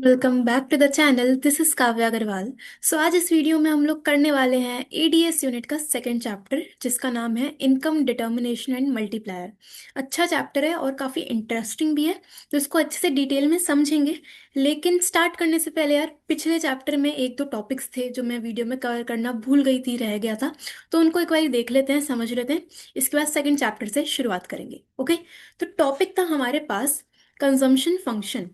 Welcome back to the channel. This is Kavya Agarwal. So आज इस video में हम लोग करने वाले हैं एडीएस यूनिट का सेकंड चैप्टर, जिसका नाम है इनकम डिटर्मिनेशन एंड मल्टीप्लायर। अच्छा चैप्टर है और काफ़ी इंटरेस्टिंग भी है, तो इसको अच्छे से डिटेल में समझेंगे। लेकिन स्टार्ट करने से पहले यार, पिछले चैप्टर में एक दो टॉपिक्स थे जो मैं वीडियो में कवर करना भूल गई थी, रह गया था। तो उनको एक बार देख लेते हैं, समझ लेते हैं। इसके बाद सेकेंड चैप्टर से शुरुआत करेंगे। ओके, तो टॉपिक था हमारे पास कंजम्पशन फंक्शन।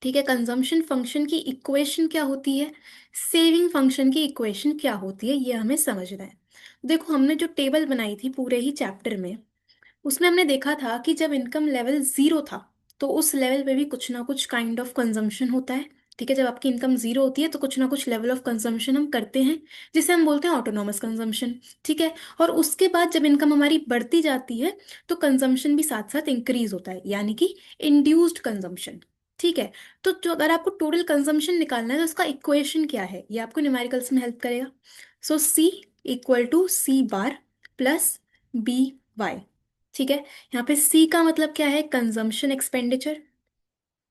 ठीक है, कंजम्पशन फंक्शन की इक्वेशन क्या होती है, सेविंग फंक्शन की इक्वेशन क्या होती है, ये हमें समझना है। देखो, हमने जो टेबल बनाई थी पूरे ही चैप्टर में, उसमें हमने देखा था कि जब इनकम लेवल जीरो था, तो उस लेवल पे भी कुछ ना कुछ काइंड ऑफ कंजम्पशन होता है। ठीक है, जब आपकी इनकम जीरो होती है तो कुछ ना कुछ लेवल ऑफ कंजम्पशन हम करते हैं, जिसे हम बोलते हैं ऑटोनॉमस कंजम्पशन। ठीक है, और उसके बाद जब इनकम हमारी बढ़ती जाती है, तो कंजम्पशन भी साथ साथ इंक्रीज होता है, यानी कि इंड्यूस्ड कंजम्पशन। ठीक है, तो जो अगर आपको टोटल कंजम्पशन निकालना है तो उसका इक्वेशन क्या है, ये आपको न्यूमेरिकल्स में हेल्प करेगा। So C equal to C bar plus B Y. ठीक है, यहाँ पे सी का मतलब क्या है, consumption expenditure.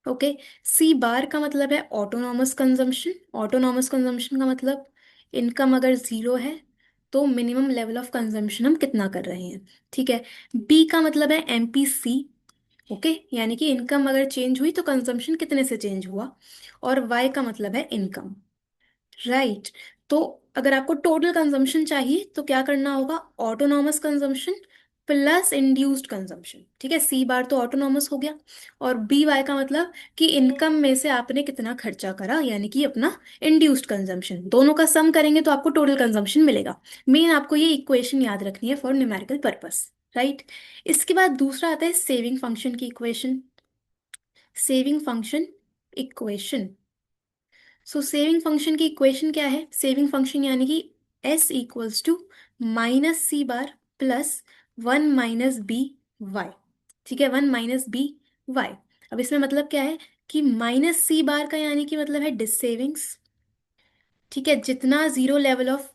Okay, C bar का मतलब है ऑटोनॉमस कंजम्पशन। ऑटोनॉमस कंजम्पशन का मतलब इनकम अगर जीरो है तो मिनिमम लेवल ऑफ कंजम्पशन हम कितना कर रहे हैं। ठीक है, बी का मतलब है एमपीसी। ओके, यानी कि इनकम अगर चेंज हुई तो कंजम्पशन कितने से चेंज हुआ। और वाई का मतलब है इनकम। राइट, तो अगर आपको टोटल कंजम्पशन चाहिए तो क्या करना होगा, autonomous consumption plus induced consumption. ठीक है, सी बार तो ऑटोनॉमस हो गया, और बी वाई का मतलब कि इनकम में से आपने कितना खर्चा करा, यानी कि अपना इंड्यूस्ड कंजम्पशन। दोनों का सम करेंगे तो आपको टोटल कंजम्पशन मिलेगा। मेन आपको ये इक्वेशन याद रखनी है फॉर न्यूमेरिकल पर्पस। राइट, इसके बाद दूसरा आता है सेविंग फंक्शन की equation. Saving function equation. So saving function की इक्वेशन क्या है, सेविंग फंक्शन यानी कि S equals to minus C bar plus one minus B Y. ठीक है, वन माइनस बी वाई। अब इसमें मतलब क्या है कि माइनस सी बार का यानी कि मतलब है डिस सेविंग्स। ठीक है, जितना जीरो लेवल ऑफ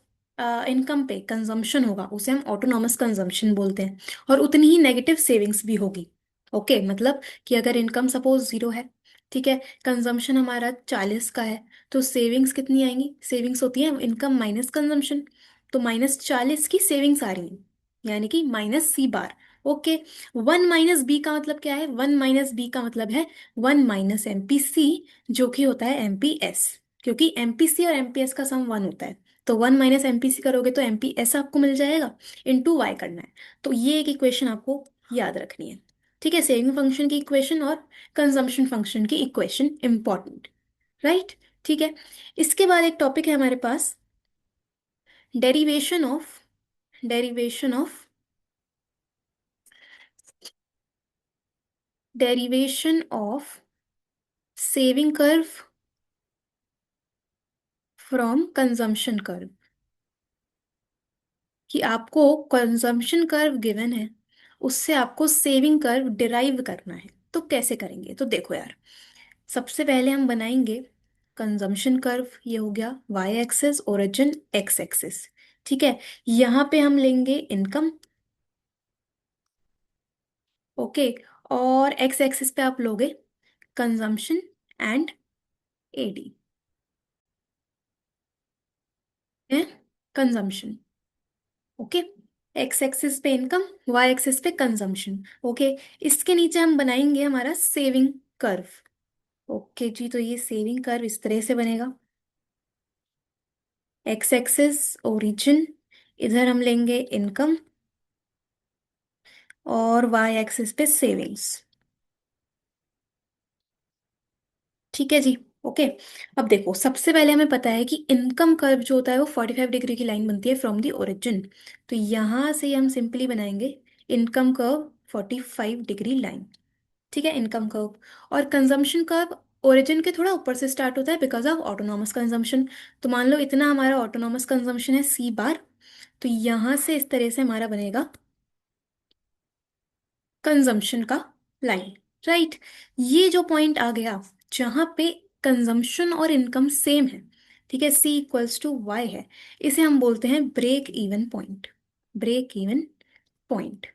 इनकम पे कंजम्पशन होगा उसे हम ऑटोनॉमस कंजम्पशन बोलते हैं, और उतनी ही नेगेटिव सेविंग्स भी होगी। ओके, मतलब कि अगर इनकम सपोज जीरो है, ठीक है, कंजम्पशन हमारा 40 का है, तो सेविंग्स कितनी आएंगी, सेविंग्स होती है इनकम माइनस कंजम्पशन। तो -40 की सेविंग्स आ रही है, यानी कि माइनस सी बार। ओके, वन माइनस बी का मतलब क्या है, वन माइनस बी का मतलब है वन माइनस एमपीसी, जो कि होता है एमपीएस। क्योंकि एमपीसी और एमपीएस का सम वन होता है, तो वन माइनस एमपीसी करोगे तो एमपीएस आपको मिल जाएगा, इनटू वाई करना है। तो ये एक इक्वेशन आपको याद रखनी है। ठीक है, सेविंग फंक्शन की इक्वेशन और कंजम्पशन फंक्शन की इक्वेशन इंपॉर्टेंट। राइट, ठीक है। इसके बाद एक टॉपिक है हमारे पास, derivation of derivation of derivation of saving curve from consumption curve. कि आपको कंजम्पशन कर्व गिवन है, उससे आपको सेविंग कर्व डिराइव करना है। तो कैसे करेंगे, तो देखो यार, सबसे पहले हम बनाएंगे कंजम्पशन कर्व। ये हो गया Y axis, origin X axis. ठीक है, यहाँ पे हम लेंगे इनकम। ओके, और एक्स एक्सिस पे आप लोगे कंजम्पशन एंड एडी है, कंजम्पशन। ओके, एक्स एक्सिस पे इनकम, वाई एक्सिस पे कंजम्पशन। ओके, इसके नीचे हम बनाएंगे हमारा सेविंग कर्व। ओके जी, तो ये सेविंग कर्व इस तरह से बनेगा, एक्स एक्सिस ओरिजिन, इधर हम लेंगे इनकम, और वाई एक्सिस पे सेविंग्स। ठीक है जी। ओके, अब देखो, सबसे पहले हमें पता है कि इनकम कर्व जो होता है वो 45 डिग्री की लाइन बनती है फ्रॉम दी ओरिजिन। तो यहां से हम सिंपली बनाएंगे इनकम कर्व 45 डिग्री लाइन। ठीक है, इनकम कर्व। और कंजम्पशन कर्व ओरिजिन के थोड़ा ऊपर से स्टार्ट होता है बिकॉज ऑफ ऑटोनॉमस कंजम्पशन। तो मान लो इतना हमारा ऑटोनॉमस कंजम्पशन है सी बार, तो यहां से इस तरह से हमारा बनेगा कंजम्पशन का लाइन। राइट, ये जो पॉइंट आ गया जहां पे कंजम्पशन और इनकम सेम है, ठीक है, सी इक्वल्स टू वाई है, इसे हम बोलते हैं break even point. Break even point.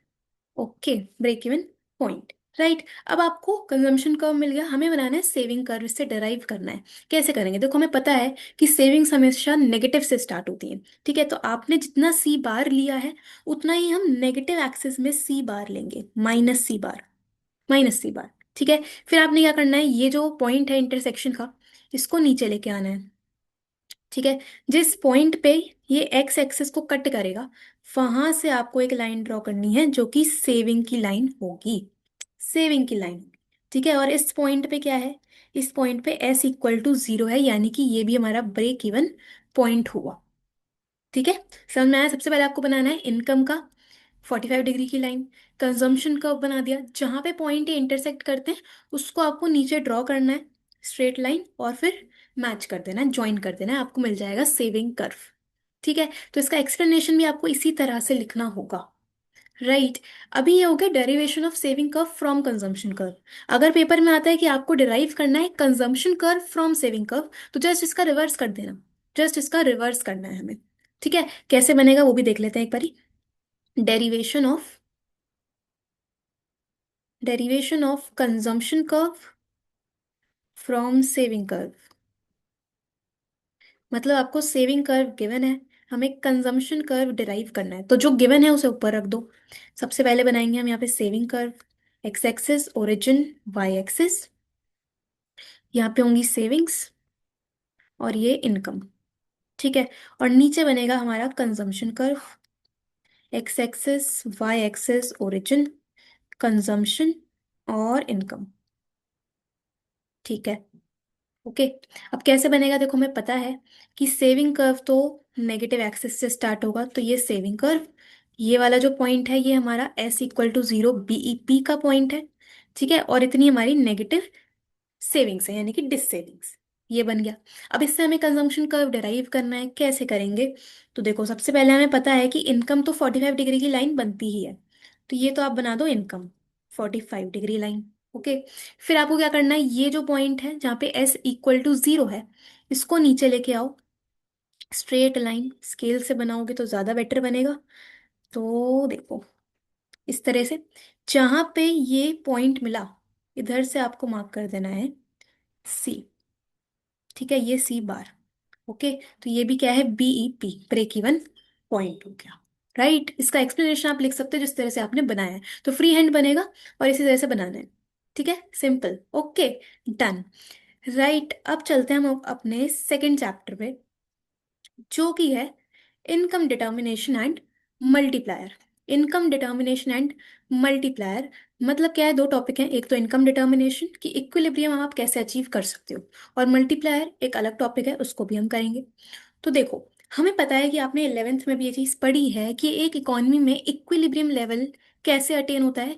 Okay, break even point. Right. अब आपको कंजम्पशन कर्व मिल गया, हमें बनाना है सेविंग कर्व, इससे डराइव करना है। कैसे करेंगे, देखो हमें पता है कि सेविंग्स हमेशा नेगेटिव से स्टार्ट होती है। ठीक है, तो आपने जितना सी बार लिया है उतना ही हम नेगेटिव एक्सिस में सी बार लेंगे, माइनस सी बार, माइनस सी बार। ठीक है, फिर आपने क्या करना है, ये जो पॉइंट है इंटरसेक्शन का, इसको नीचे लेके आना है। ठीक है, जिस पॉइंट पे ये एक्स एक्सिस को कट करेगा वहां से आपको एक लाइन ड्रॉ करनी है जो कि सेविंग की लाइन होगी, सेविंग की लाइन। ठीक है, और इस पॉइंट पे क्या है, इस पॉइंट पे एस इक्वल टू जीरो है, यानी कि ये भी हमारा ब्रेक इवन पॉइंट हुआ। ठीक है, समझ में आया। सबसे पहले आपको बनाना है इनकम का 45 डिग्री की लाइन, कंजम्पशन कर्व बना दिया, जहां पे पॉइंट ये इंटरसेक्ट करते हैं उसको आपको नीचे ड्रॉ करना है स्ट्रेट लाइन, और फिर मैच कर देना है, ज्वाइन कर देना है, आपको मिल जाएगा सेविंग कर्व। ठीक है, तो इसका एक्सप्लेनेशन भी आपको इसी तरह से लिखना होगा। राइट। अभी ये हो गया derivation of saving curve from consumption curve. अगर पेपर में आता है कि आपको डिराइव करना है consumption curve from saving curve, तो जस्ट इसका रिवर्स कर देना, जस्ट इसका रिवर्स करना है हमें। ठीक है, कैसे बनेगा वो भी देख लेते हैं एक बारी। Derivation of derivation of consumption curve from saving curve, मतलब आपको सेविंग कर्व गिवन है, हमें कंजम्पशन कर्व डिराइव करना है, तो जो गिवन है उसे ऊपर रख दो। सबसे पहले बनाएंगे हम यहाँ पे saving curve, X axis origin, Y axis, यहाँ पे होंगी सेविंग्स और ये इनकम। ठीक है, और नीचे बनेगा हमारा consumption curve, X axis Y axis origin, consumption और इनकम। ठीक है, ओके। अब कैसे बनेगा, देखो हमें पता है कि सेविंग कर्व तो नेगेटिव एक्सिस से स्टार्ट होगा, तो ये सेविंग कर्व, ये वाला जो पॉइंट है ये हमारा S equal to zero BEP का पॉइंट है। ठीक है, और इतनी हमारी नेगेटिव सेविंग्स है, यानी कि डिस सेविंग्स, ये बन गया। अब इससे हमें कंजम्पशन कर्व डिराइव करना है, कैसे करेंगे, तो देखो सबसे पहले हमें पता है कि इनकम तो 45 डिग्री की लाइन बनती ही है, तो ये तो आप बना दो इनकम 45 डिग्री लाइन। ओके, फिर आपको क्या करना है, ये जो पॉइंट है जहाँ पे एस इक्वल टू जीरो है, इसको नीचे लेके आओ, स्ट्रेट लाइन, स्केल से बनाओगे तो ज्यादा बेटर बनेगा। तो देखो इस तरह से, जहां पे ये पॉइंट मिला इधर से आपको मार्क कर देना है सी। ठीक है, ये सी बार। ओके, तो ये भी क्या है, बीईपी, ब्रेक इवन पॉइंट हो गया। राइट, इसका एक्सप्लेनेशन आप लिख सकते हो जिस तरह से आपने बनाया है, तो फ्री हैंड बनेगा और इसी तरह से बनाना है। ठीक है, सिंपल, ओके, डन। राइट, अब चलते हैं हम अपने सेकंड चैप्टर पे, जो कि है income determination and multiplier. Income determination and multiplier मतलब क्या है, दो टॉपिक हैं, एक तो इनकम डिटर्मिनेशन कि इक्विलिब्रियम आप कैसे अचीव कर सकते हो, और मल्टीप्लायर एक अलग टॉपिक है, उसको भी हम करेंगे। तो देखो, हमें पता है कि आपने 11th में भी ये चीज़ पढ़ी है कि एक इकोनॉमी में इक्विलिब्रियम लेवल कैसे अटेन होता है।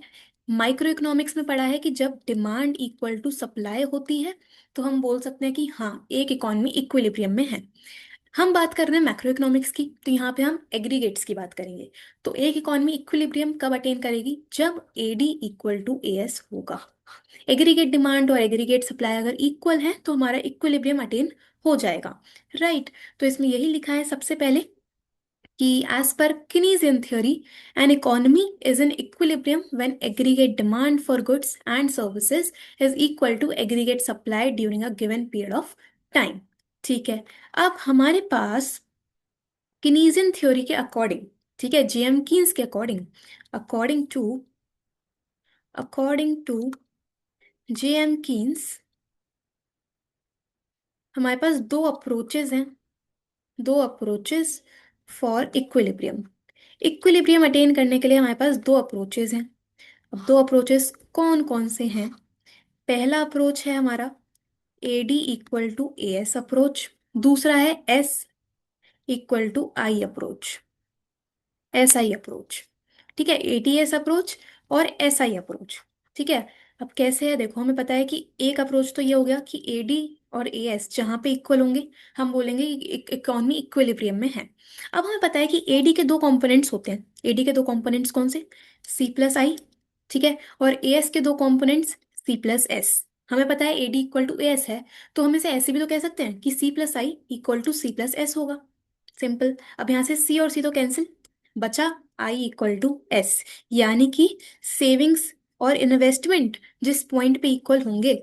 माइक्रो इकोनॉमिक्स में पढ़ा है कि जब डिमांड इक्वल टू सप्लाई होती है तो हम बोल सकते हैं कि हाँ एक इकोनॉमी इक्विलिब्रियम में है। हम बात कर रहे हैं मैक्रो इकोनॉमिक्स की, तो यहाँ पे हम एग्रीगेट्स की बात करेंगे। तो एक इकोनॉमी इक्विलिब्रियम कब अटेन करेगी, जब एडी इक्वल टू एएस होगा। एग्रीगेट डिमांड और एग्रीगेट सप्लाई अगर इक्वल है तो हमारा इक्विलिब्रियम अटेन हो जाएगा। राइट, तो इसमें यही लिखा है सबसे पहले कि as per Keynesian theory an economy is in equilibrium when aggregate demand for goods and services is equal to aggregate supply during a given period of time। ठीक है, अब हमारे पास Keynesian थ्योरी के अकॉर्डिंग, ठीक है, जेएम कीन्स के according, according to according to JM Keynes, हमारे पास दो अप्रोचेज हैं, दो approaches for equilibrium. Equilibrium attain करने के लिए हमारे पास दो अप्रोचेज हैं। अब दो अप्रोचेस कौन कौन से हैं, पहला अप्रोच है हमारा A D equal to A S approach, दूसरा है S equal to I approach, S I approach. ठीक है, एटीएस अप्रोच और एस आई अप्रोच। ठीक है, अब कैसे है, देखो हमें पता है कि एक अप्रोच तो ये हो गया कि एडी और ए एस जहाँ पे इक्वल होंगे हम बोलेंगे इकोनॉमी इक्विलिब्रियम में है। अब हमें पता है कि एडी के दो कंपोनेंट्स होते हैं, एडी के दो कंपोनेंट्स कौन से, सी प्लस आई। ठीक है, और ए एस के दो कंपोनेंट्स सी प्लस एस। हमें पता है AD equal to A S है, तो हम इसे ऐसे भी तो कह सकते हैं कि C plus I equal to C plus S होगा। सिंपल, अब यहाँ से सी और सी तो कैंसिल, बचा आई इक्वल टू एस, यानी कि सेविंग्स और इन्वेस्टमेंट जिस पॉइंट पे इक्वल होंगे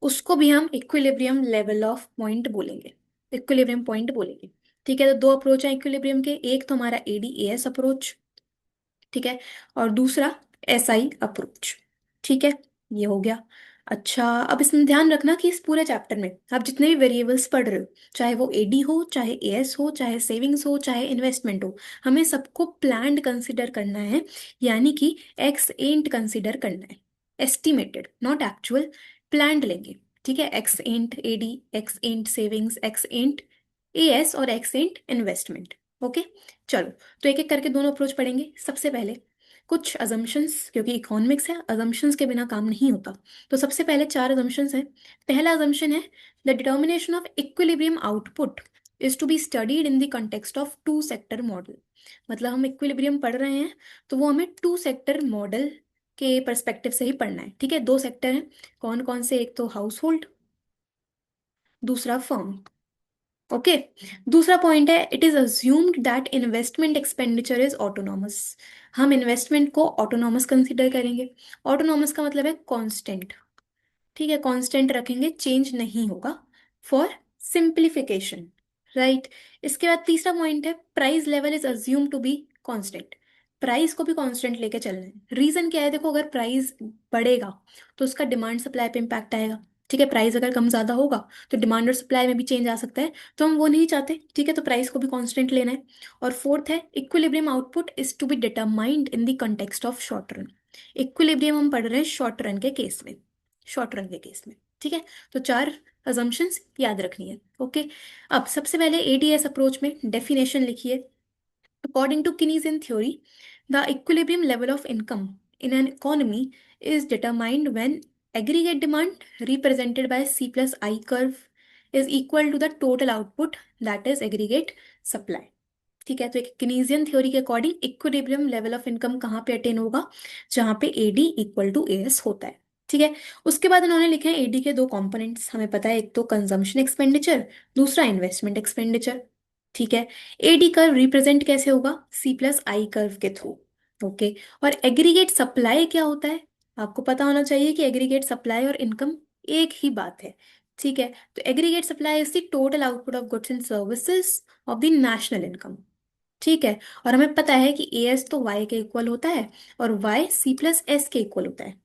उसको भी हम इक्विलिब्रियम लेवल ऑफ पॉइंट बोलेंगे, इक्विलिब्रियम पॉइंट बोलेंगे। ठीक है, तो दो अप्रोच हैं इक्विलिब्रियम के, एक तो हमारा एडीएस अप्रोच, ठीक है, और दूसरा एसआई अप्रोच। ठीक है, ये हो गया। अच्छा, अब इसमें ध्यान रखना कि इस पूरे चैप्टर में आप जितने भी वेरिएबल्स पढ़ रहे हो, चाहे वो एडी हो, चाहे एएस हो, चाहे सेविंग्स हो, चाहे इन्वेस्टमेंट हो, हमें सबको प्लान्ड कंसिडर करना है, यानी कि एक्स एंट कंसिडर करना है, एस्टिमेटेड नॉट एक्चुअल, प्लान्ड लेंगे। ठीक है, एक्स एंट एडी, एक्स एंट सेविंग्स, एक्स एंट एएस और एक्स एंट इन्वेस्टमेंट। ओके, चलो, तो एक एक करके दोनों अप्रोच पढ़ेंगे। सबसे पहले कुछ अजम्पशंस, क्योंकि इकोनॉमिक्स है, अजम्पशंस के बिना काम नहीं होता। तो सबसे पहले चार अजम्पशंस हैं। पहला अजम्पशन है the determination of equilibrium output is to be studied in the context of two sector model. मतलब हम इक्विलिब्रियम पढ़ रहे हैं तो वो हमें टू सेक्टर मॉडल के परस्पेक्टिव से ही पढ़ना है। ठीक है, दो सेक्टर हैं, कौन कौन से? एक तो हाउस होल्ड, दूसरा फर्म। ओके, दूसरा पॉइंट है it is assumed that investment expenditure is autonomous. हम इन्वेस्टमेंट को ऑटोनॉमस कंसीडर करेंगे। ऑटोनॉमस का मतलब है कांस्टेंट। ठीक है, कांस्टेंट रखेंगे, चेंज नहीं होगा, फॉर सिंप्लीफिकेशन। राइट, इसके बाद तीसरा पॉइंट है price level is assume to be constant. Price को भी कांस्टेंट लेके चलना है। रीजन क्या है? देखो, अगर प्राइस बढ़ेगा तो उसका डिमांड सप्लाई पे इम्पैक्ट आएगा। ठीक है, प्राइस अगर कम ज्यादा होगा तो डिमांड और सप्लाई में भी चेंज आ सकता है, तो हम वो नहीं चाहते। ठीक है, तो प्राइस को भी कांस्टेंट लेना है। और फोर्थ है equilibrium output is to be determined in the context of short run. Equilibrium हम पढ़ रहे हैं शॉर्ट रन के केस में, शॉर्ट रन के केस में। ठीक है, तो चार अजम्पशंस याद रखनी है। ओके, अब सबसे पहले एडीएस अप्रोच में डेफिनेशन लिखिए। According to Keynesian theory, the equilibrium level of income in an economy is determined when aggregate demand represented by C plus I curve is equal to the total output, that is aggregate supply। ठीक है, तो एक किनीजियन theory के according equilibrium level of income कहाँ पे attain होगा? जहाँ पे एडी इक्वल टू एएस होता है। ठीक है, उसके बाद इन्होंने लिखे हैं एडी के दो कंपोनेंट्स, हमें पता है, एक तो कंजम्पशन एक्सपेंडिचर, दूसरा इन्वेस्टमेंट एक्सपेंडिचर। ठीक है, एडी कर्व रिप्रेजेंट कैसे होगा? सी प्लस आई कर्व के थ्रू। ओके, और एग्रीगेट सप्लाई क्या होता है? आपको पता होना चाहिए कि एग्रीगेट सप्लाई और इनकम एक ही बात है। ठीक है, तो aggregate supply is the total output of goods and services of the national income. ठीक है, और हमें पता है कि ए एस तो वाई के इक्वल होता है और वाई सी प्लस एस के इक्वल होता है,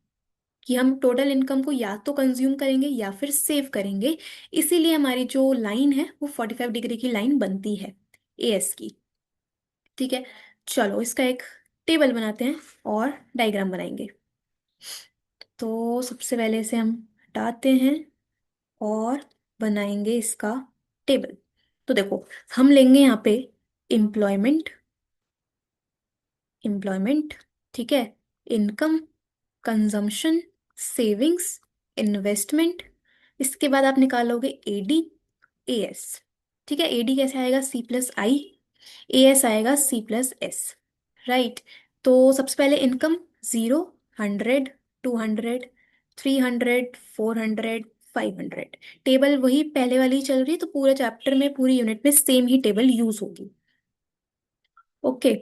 कि हम टोटल इनकम को या तो कंज्यूम करेंगे या फिर सेव करेंगे। इसीलिए हमारी जो लाइन है वो 45 डिग्री की लाइन बनती है ए एस की। ठीक है, चलो इसका एक टेबल बनाते हैं और डायग्राम बनाएंगे। तो सबसे पहले इसे हम हटाते हैं और बनाएंगे इसका टेबल। तो देखो, हम लेंगे यहाँ पे एम्प्लॉयमेंट, एम्प्लॉयमेंट, ठीक है, इनकम, कंजम्पशन, सेविंग्स, इन्वेस्टमेंट। इसके बाद आप निकालोगे एडी, एएस। ठीक है, एडी कैसे आएगा? सी प्लस आई, एएस आएगा सी प्लस एस। राइट, तो सबसे पहले इनकम, 0, 100, 200, 300, 400, 500। टेबल वही पहले वाली चल रही है, तो पूरे चैप्टर में, पूरी यूनिट में सेम ही टेबल यूज होगी। ओके,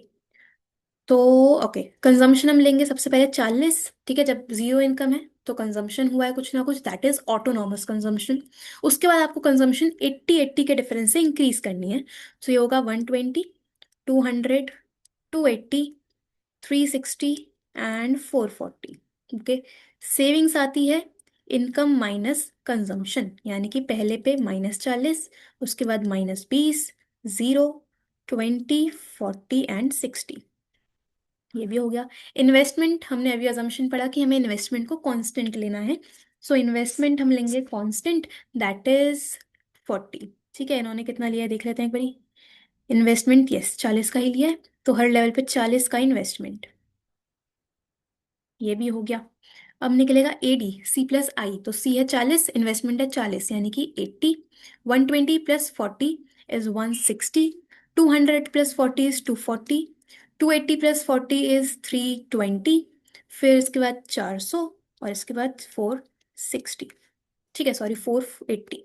तो ओके, कंजम्पशन हम लेंगे सबसे पहले 40। ठीक है, जब जीरो इनकम है तो कंजम्पशन हुआ है कुछ ना कुछ, दैट इज ऑटोनॉमस कंजम्पशन। उसके बाद आपको कंजम्पशन 80-80 के डिफरेंस से इंक्रीज करनी है। तो ये होगा 120, 200, 280, 360 एंड 440। ओके, सेविंग्स आती है इनकम माइनस कंजम्पशन, यानी कि पहले पे -40, उसके बाद -20, 0, 20, 40 एंड 60। ये भी हो गया। इन्वेस्टमेंट हमने अभी अजम्पशन पढ़ा कि हमें इन्वेस्टमेंट को कांस्टेंट लेना है। सो इन्वेस्टमेंट हम लेंगे कांस्टेंट, दैट इज 40। ठीक है, इन्होंने कितना लिया है देख लेते हैं एक बारी। इन्वेस्टमेंट यस 40 का ही लिया है, तो हर लेवल पे 40 का इन्वेस्टमेंट। ये भी हो गया। अब निकलेगा एडी, सी प्लस आई, तो सी है 40, इन्वेस्टमेंट है 40, यानी कि 80। 120 plus 40 is 160, 200 plus 40 is 240, 280 plus 40 is 320, फिर इसके बाद 400 और इसके बाद 460। ठीक है, सॉरी 480,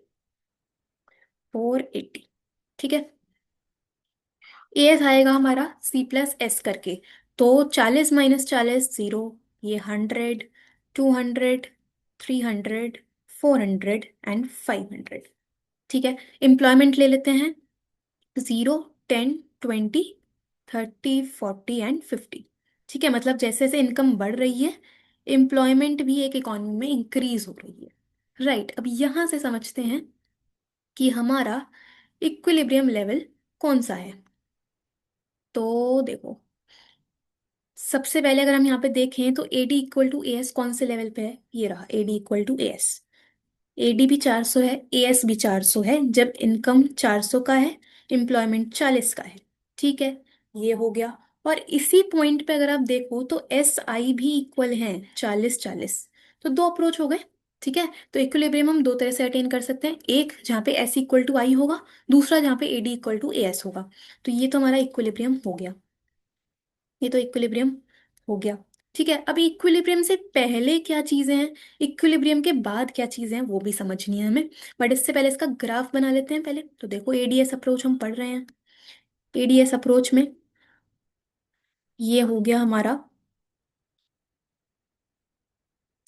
480। ठीक है, एस आएगा हमारा सी प्लस एस करके, तो 40 माइनस 40 0, ये 100, 200, 300, 400 एंड 500। ठीक है, एम्प्लॉयमेंट ले लेते हैं। 0, 10, 20, 30, 40 एंड 50। ठीक है, मतलब जैसे जैसे इनकम बढ़ रही है, एम्प्लॉयमेंट भी एक इकॉनमी में इंक्रीज हो रही है। राइट, अब यहां से समझते हैं कि हमारा इक्विलिब्रियम लेवल कौन सा है। तो देखो, सबसे पहले अगर हम यहाँ पे देखें तो AD इक्वल टू AS कौन से लेवल पे है, ये रहा AD equal to AS। AD भी 400 है, AS भी 400 है, जब इनकम 400 का है, एम्प्लॉयमेंट 40 का है। ठीक है, ये हो गया। और इसी पॉइंट पे अगर आप देखो तो SI भी इक्वल है 40-40। तो दो अप्रोच हो गए। ठीक है, तो इक्विलिब्रियम हम दो तरह से अटेन कर सकते हैं, एक जहाँ पे S इक्वल टू आई होगा, दूसरा जहाँ पे AD इक्वल टू AS होगा। तो ये तो हमारा इक्विलिब्रियम हो गया, ये तो इक्विलिब्रियम हो गया। ठीक है, अभी इक्विलिब्रियम से पहले क्या चीजें हैं, इक्विलिब्रियम के बाद क्या चीजें हैं वो भी समझनी है हमें। बट इससे पहले इसका ग्राफ बना लेते हैं पहले। तो देखो, ADS अप्रोच हम पढ़ रहे हैं। ADS अप्रोच में ये हो गया हमारा,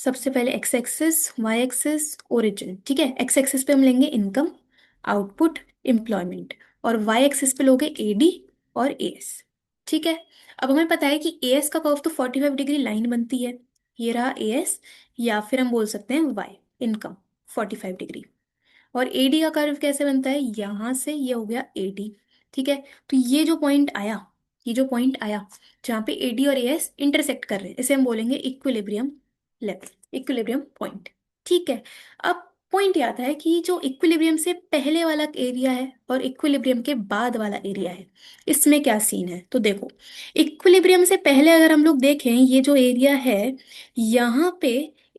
सबसे पहले X axis, Y axis, origin. ठीक है, एक्स एक्सिस पे हम लेंगे इनकम, आउटपुट, एम्प्लॉयमेंट, और वाई एक्सिस पे लोगे AD और AS। ठीक है, अब हमें पता है कि AS का कर्व तो 45 डिग्री लाइन बनती है, ये रहा AS, या फिर हम बोल सकते हैं वाई इनकम 45 डिग्री। और AD का कर्व कैसे बनता है, यहां से ये हो गया AD। ठीक है, तो ये जो पॉइंट आया, ये जो पॉइंट आया जहाँ पे AD और AS इंटरसेक्ट कर रहे हैं, इसे हम बोलेंगे इक्विलिब्रियम लेवल, इक्विलिब्रियम पॉइंट। ठीक है, अब पॉइंट ये आता है कि जो इक्विलिब्रियम से पहले वाला एरिया है और इक्विलिब्रियम के बाद वाला एरिया है, इसमें क्या सीन है। तो देखो, इक्विलिब्रियम से पहले अगर हम लोग देखें, ये जो एरिया है, यहाँ पे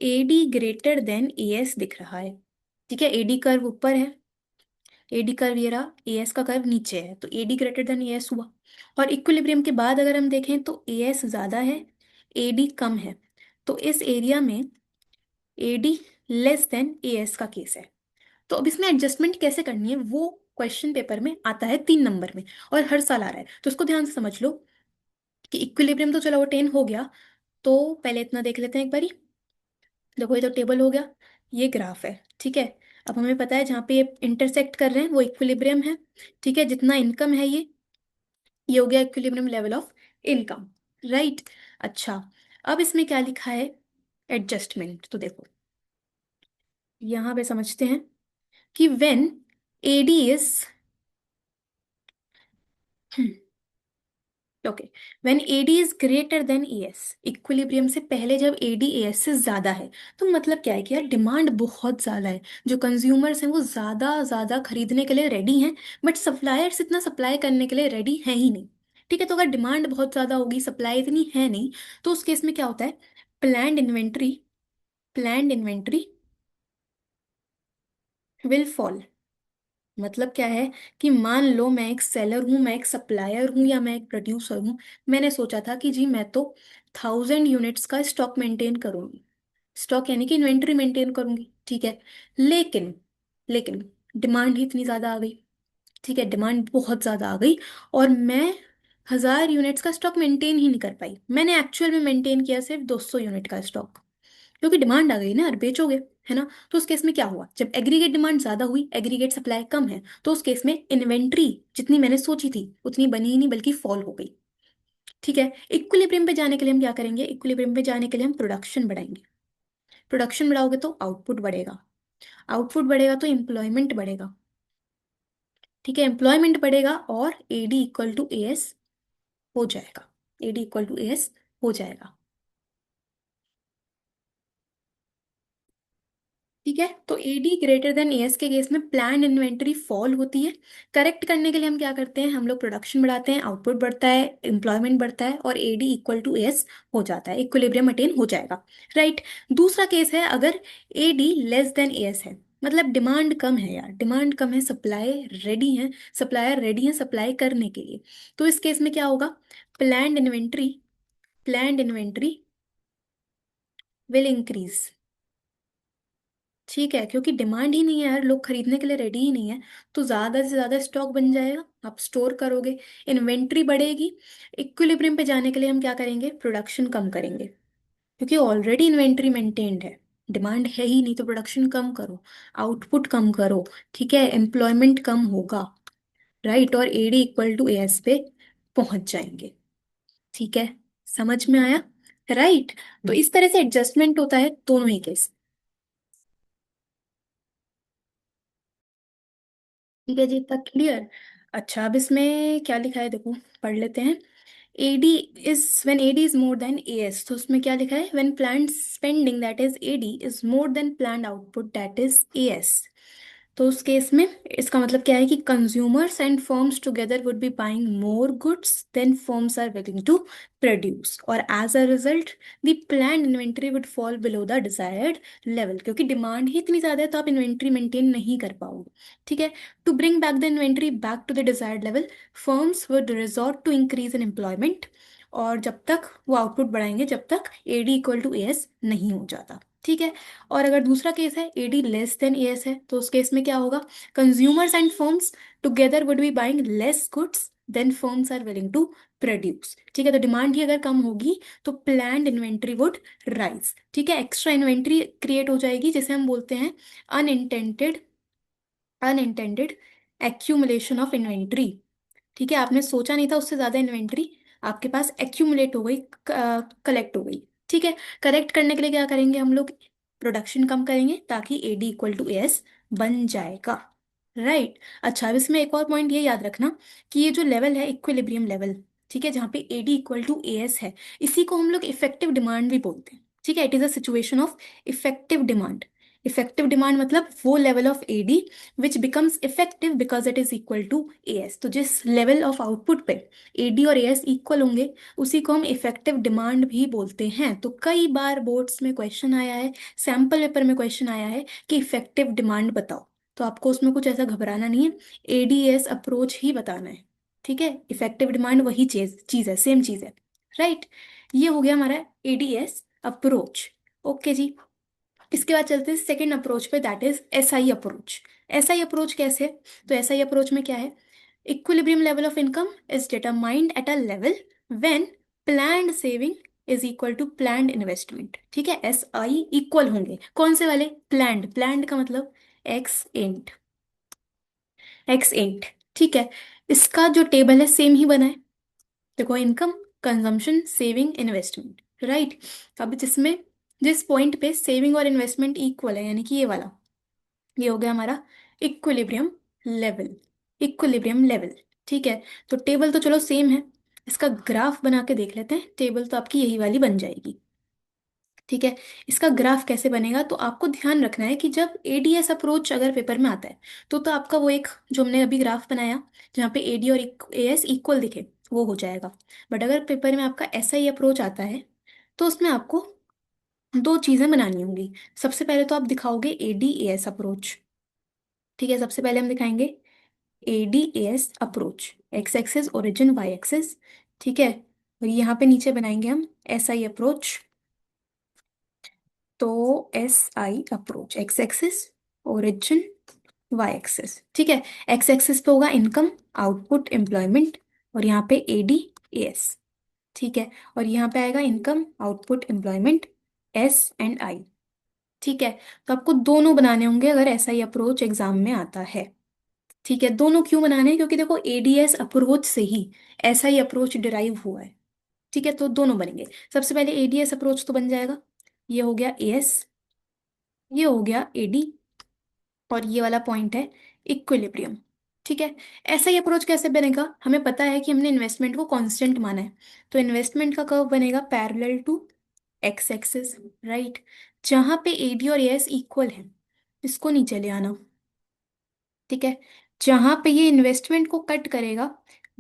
AD ग्रेटर देन AS दिख रहा है। ठीक है, AD कर्व ऊपर है, AD कर्व ये रहा, AS का कर्व नीचे है, तो AD ग्रेटर देन AS हुआ। और इक्विलिब्रियम के बाद अगर हम देखें तो AS ज्यादा है, AD कम है। तो इस एरिया में AD लेस देन AS का केस है। तो अब इसमें एडजस्टमेंट कैसे करनी है वो क्वेश्चन पेपर में आता है 3 नंबर में, और हर साल आ रहा है, तो उसको ध्यान से समझ लो कि इक्विलिब्रियम तो चलो अटेन हो गया। तो पहले इतना देख लेते हैं एक बारी। देखो, ये तो टेबल हो गया, ये ग्राफ है। ठीक है, अब हमें पता है जहाँ पे ये इंटरसेक्ट कर रहे हैं वो इक्विलिब्रियम है। ठीक है, जितना इनकम है ये हो गया equilibrium level of income. Right, अच्छा, अब इसमें क्या लिखा है, एडजस्टमेंट। तो देखो, यहाँ पे समझते हैं कि when AD is, okay, when AD is greater than AS, equilibrium से पहले जब AD AS से ज्यादा है, तो मतलब क्या है कि यार डिमांड बहुत ज्यादा है, जो कंज्यूमर्स हैं वो ज्यादा ज्यादा खरीदने के लिए रेडी हैं, बट सप्लायर्स इतना सप्लाई करने के लिए रेडी है ही नहीं। ठीक है, तो अगर डिमांड बहुत ज्यादा होगी, सप्लाई इतनी है नहीं, तो उस केस में क्या होता है, planned inventory, planned inventory will fall. मतलब क्या है कि मान लो मैं एक सेलर हूँ, मैं एक सप्लायर हूँ, या मैं एक प्रोड्यूसर हूँ। मैंने सोचा था कि जी मैं तो 1000 यूनिट्स का स्टॉक मेंटेन करूंगी, स्टॉक यानी कि इन्वेंट्री मेंटेन करूंगी। ठीक है, लेकिन लेकिन डिमांड ही इतनी ज़्यादा आ गई। ठीक है, डिमांड बहुत ज़्यादा आ गई, और मैं 1000 यूनिट्स का स्टॉक मेंटेन ही नहीं कर पाई। मैंने एक्चुअल में मेंटेन किया सिर्फ 200 यूनिट का स्टॉक, क्योंकि डिमांड आ गई ना, और बेचोगे, है ना। तो उस केस में क्या हुआ, जब एग्रीगेट डिमांड ज्यादा हुई, एग्रीगेट सप्लाई कम है, तो उस केस में इन्वेंट्री जितनी मैंने सोची थी उतनी बनी ही नहीं, बल्कि फॉल हो गई। ठीक है, इक्विलिब्रियम पे जाने के लिए हम क्या करेंगे, इक्विलिब्रियम पे जाने के लिए हम प्रोडक्शन बढ़ाएंगे। प्रोडक्शन बढ़ाओगे तो आउटपुट बढ़ेगा, आउटपुट बढ़ेगा तो एम्प्लॉयमेंट बढ़ेगा। ठीक है, एम्प्लॉयमेंट बढ़ेगा और AD इक्वल टू AS हो जाएगा, AD इक्वल टू AS हो जाएगा। ठीक है, तो AD ग्रेटर देन AS के केस में प्लान इन्वेंटरी फॉल होती है। करेक्ट करने के लिए हम क्या करते हैं, हम लोग प्रोडक्शन बढ़ाते हैं, आउटपुट बढ़ता है, एम्प्लॉयमेंट बढ़ता है, और AD इक्वल टू AS हो जाता है, इक्विलिब्रियम अटेन हो जाएगा। राइट, दूसरा केस है अगर AD लेस देन AS है, मतलब डिमांड कम है यार, डिमांड कम है, सप्लाई रेडी है, सप्लायर रेडी है सप्लाई करने के लिए। तो इस केस में क्या होगा, planned inventory, planned inventory will increase. ठीक है, क्योंकि डिमांड ही नहीं है यार, लोग खरीदने के लिए रेडी ही नहीं है, तो ज्यादा से ज्यादा स्टॉक बन जाएगा, आप स्टोर करोगे, इन्वेंट्री बढ़ेगी। इक्विलिब्रियम पे जाने के लिए हम क्या करेंगे, प्रोडक्शन कम करेंगे। क्योंकि ऑलरेडी इन्वेंट्री मेंटेन्ड है, डिमांड है ही नहीं, तो प्रोडक्शन कम करो, आउटपुट कम करो, ठीक है, एम्प्लॉयमेंट कम होगा, राइट, और एडी इक्वल टू एएस पे पहुंच जाएंगे। ठीक है, समझ में आया, राइट। तो इस तरह से एडजस्टमेंट होता है दोनों ही केस। ठीक है जी, इतना क्लियर। अच्छा, अब इसमें क्या लिखा है देखो, पढ़ लेते हैं। AD is when AD is more than AS, तो उसमें क्या लिखा है, when planned spending that is AD is more than planned output that is AS। तो उस केस में इसका मतलब क्या है कि consumers and firms together would be buying more goods than firms are willing to produce, और as a result the planned inventory would fall below the desired level, क्योंकि डिमांड ही इतनी ज्यादा है तो आप इन्वेंट्री मेंटेन नहीं कर पाओगे। ठीक है, to bring back the inventory back to the desired level, firms would resort to increase in employment, और जब तक वो आउटपुट बढ़ाएंगे जब तक AD इक्वल टू AS नहीं हो जाता। ठीक है, और अगर दूसरा केस है AD लेस देन AS है, तो उस केस में क्या होगा, consumers and firms together would be buying less goods than firms are willing to produce. ठीक है, तो डिमांड ही अगर कम होगी तो प्लान्ड इन्वेंट्री वुड राइज। ठीक है, एक्स्ट्रा इन्वेंट्री क्रिएट हो जाएगी, जिसे हम बोलते हैं unintended unintended accumulation of inventory. ठीक है, आपने सोचा नहीं था उससे ज्यादा इन्वेंट्री आपके पास एक्यूमुलेट हो गई, कलेक्ट हो गई। ठीक है, करेक्ट करने के लिए क्या करेंगे हम लोग, प्रोडक्शन कम करेंगे ताकि AD इक्वल टू AS बन जाएगा, राइट। अच्छा, अब इसमें एक और पॉइंट ये याद रखना कि ये जो लेवल है इक्विलिब्रियम लेवल, ठीक है, जहाँ पे AD इक्वल टू AS है, इसी को हम लोग इफेक्टिव डिमांड भी बोलते हैं। ठीक है, it is a situation of effective demand. Effective demand मतलब वो level of AD which becomes effective because it is equal to AS। तो जिस लेवल ऑफ आउटपुट पे AD और AS इक्वल होंगे उसी को हम इफेक्टिव डिमांड भी बोलते हैं। तो कई बार बोर्ड्स में क्वेश्चन आया है, सैम्पल पेपर में क्वेश्चन आया है कि इफेक्टिव डिमांड बताओ, तो आपको उसमें कुछ ऐसा घबराना नहीं है, ADS अप्रोच ही बताना है। ठीक है, इफेक्टिव डिमांड वही चीज चीज है, सेम चीज है, राइट। ये हो गया हमारा ADS अप्रोच। ओके जी, इसके बाद चलते हैं सेकेंड अप्रोच पे, that is SI approach. SI approach कैसे, तो SI अप्रोच में क्या है, equilibrium level of income is determined at a level when planned saving is equal to planned investment. ठीक है, SI इक्वल होंगे कौन से वाले, प्लान्ड, प्लान्ड का मतलब X8, X8। ठीक है, इसका जो टेबल है सेम ही बना है, देखो, income, consumption, saving, investment, right. अब जिसमें जिस पॉइंट पे सेविंग और इन्वेस्टमेंट इक्वल है, यानी कि ये वाला, ये हो गया हमारा इक्विलिब्रियम लेवल, इक्विलिब्रियम लेवल। ठीक है, तो टेबल तो चलो सेम है, इसका ग्राफ बना के देख लेते हैं, टेबल तो आपकी यही वाली बन जाएगी। ठीक है, इसका ग्राफ कैसे बनेगा, तो आपको ध्यान रखना है कि जब ADS अप्रोच अगर पेपर में आता है तो आपका वो एक जो हमने अभी ग्राफ बनाया जहाँ पे AD और AS इक्वल दिखे वो हो जाएगा। बट अगर पेपर में आपका SI अप्रोच आता है तो उसमें आपको दो चीजें बनानी होंगी। सबसे पहले तो आप दिखाओगे ADAS अप्रोच। ठीक है, सबसे पहले हम दिखाएंगे ADAS approach, X axis origin, Y axis. ठीक है, और यहाँ पे नीचे बनाएंगे हम SI अप्रोच। तो SI approach, X axis origin, Y axis. ठीक है, एक्स एक्सिस पे होगा इनकम, आउटपुट, एम्प्लॉयमेंट, और यहाँ पे ADAS। ठीक है, और यहाँ पे आएगा इनकम, आउटपुट, एम्प्लॉयमेंट, S&I। ठीक है, तो आपको दोनों बनाने होंगे अगर SI अप्रोच एग्जाम में आता है। ठीक है, दोनों क्यों बनाने हैं, क्योंकि देखो ADS अप्रोच से ही SI अप्रोच डिराइव हुआ है। ठीक है, तो दोनों बनेंगे। सबसे पहले ADS अप्रोच तो बन जाएगा, ये हो गया AS, ये हो गया AD, और ये वाला पॉइंट है इक्विलिब्रियम। ठीक है, SI अप्रोच कैसे बनेगा, हमें पता है कि हमने इन्वेस्टमेंट को कांस्टेंट माना है, तो इन्वेस्टमेंट का कर्व बनेगा parallel to X axis, right. जहां पे AD और AS इक्वल है इसको नीचे ले आना। ठीक है, जहां पे ये इन्वेस्टमेंट को कट करेगा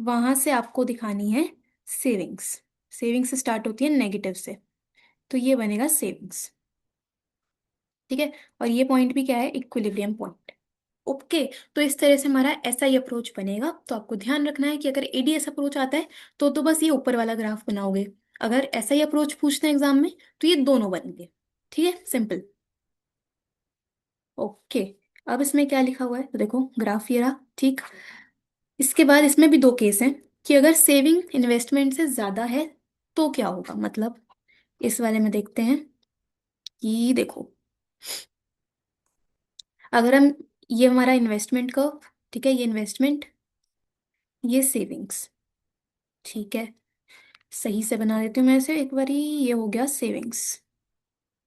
वहां से आपको दिखानी है सेविंग्स। सेविंग्स स्टार्ट होती है नेगेटिव से, तो ये बनेगा सेविंग्स। ठीक है, और ये पॉइंट भी क्या है, इक्विलिब्रियम पॉइंट। ओके, तो इस तरह से हमारा SI अप्रोच बनेगा। तो आपको ध्यान रखना है कि अगर ADS अप्रोच आता है तो बस ये ऊपर वाला ग्राफ बनाओगे, अगर SI अप्रोच पूछते हैं एग्जाम में तो ये दोनों बनेंगे। ठीक है, सिंपल। ओके, अब इसमें क्या लिखा हुआ है, तो देखो ग्राफ ये रहा। ठीक, इसके बाद इसमें भी दो केस हैं कि अगर सेविंग इन्वेस्टमेंट से ज्यादा है तो क्या होगा, मतलब इस वाले में देखते हैं कि देखो, अगर हम, ये हमारा इन्वेस्टमेंट कर्व, ठीक है, ये इन्वेस्टमेंट, ये सेविंग्स, ठीक है, सही से बना देती हूँ मैं इसे एक बारी, ये हो गया सेविंग्स,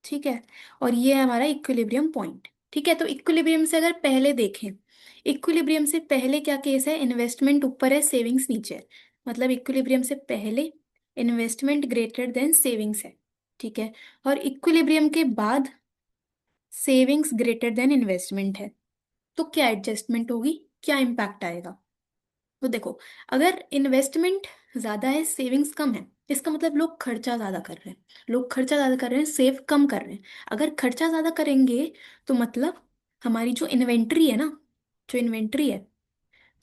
ठीक है, और ये है हमारा इक्विलिब्रियम पॉइंट। ठीक है, तो इक्विलिब्रियम से अगर पहले देखें, इक्विलिब्रियम से पहले क्या केस है, इन्वेस्टमेंट ऊपर है, सेविंग्स नीचे है। मतलब इक्विलिब्रियम से पहले इन्वेस्टमेंट ग्रेटर देन सेविंग्स है, ठीक है, और इक्विलिब्रियम के बाद सेविंग्स ग्रेटर देन इन्वेस्टमेंट है। तो क्या एडजस्टमेंट होगी, क्या इम्पैक्ट आएगा? तो देखो, अगर इन्वेस्टमेंट ज्यादा है, सेविंग्स कम है, इसका मतलब लोग खर्चा ज्यादा कर रहे हैं, लोग खर्चा ज्यादा कर रहे हैं, सेव कम कर रहे हैं। अगर खर्चा ज्यादा करेंगे तो मतलब हमारी जो इन्वेंट्री है ना, जो इन्वेंट्री है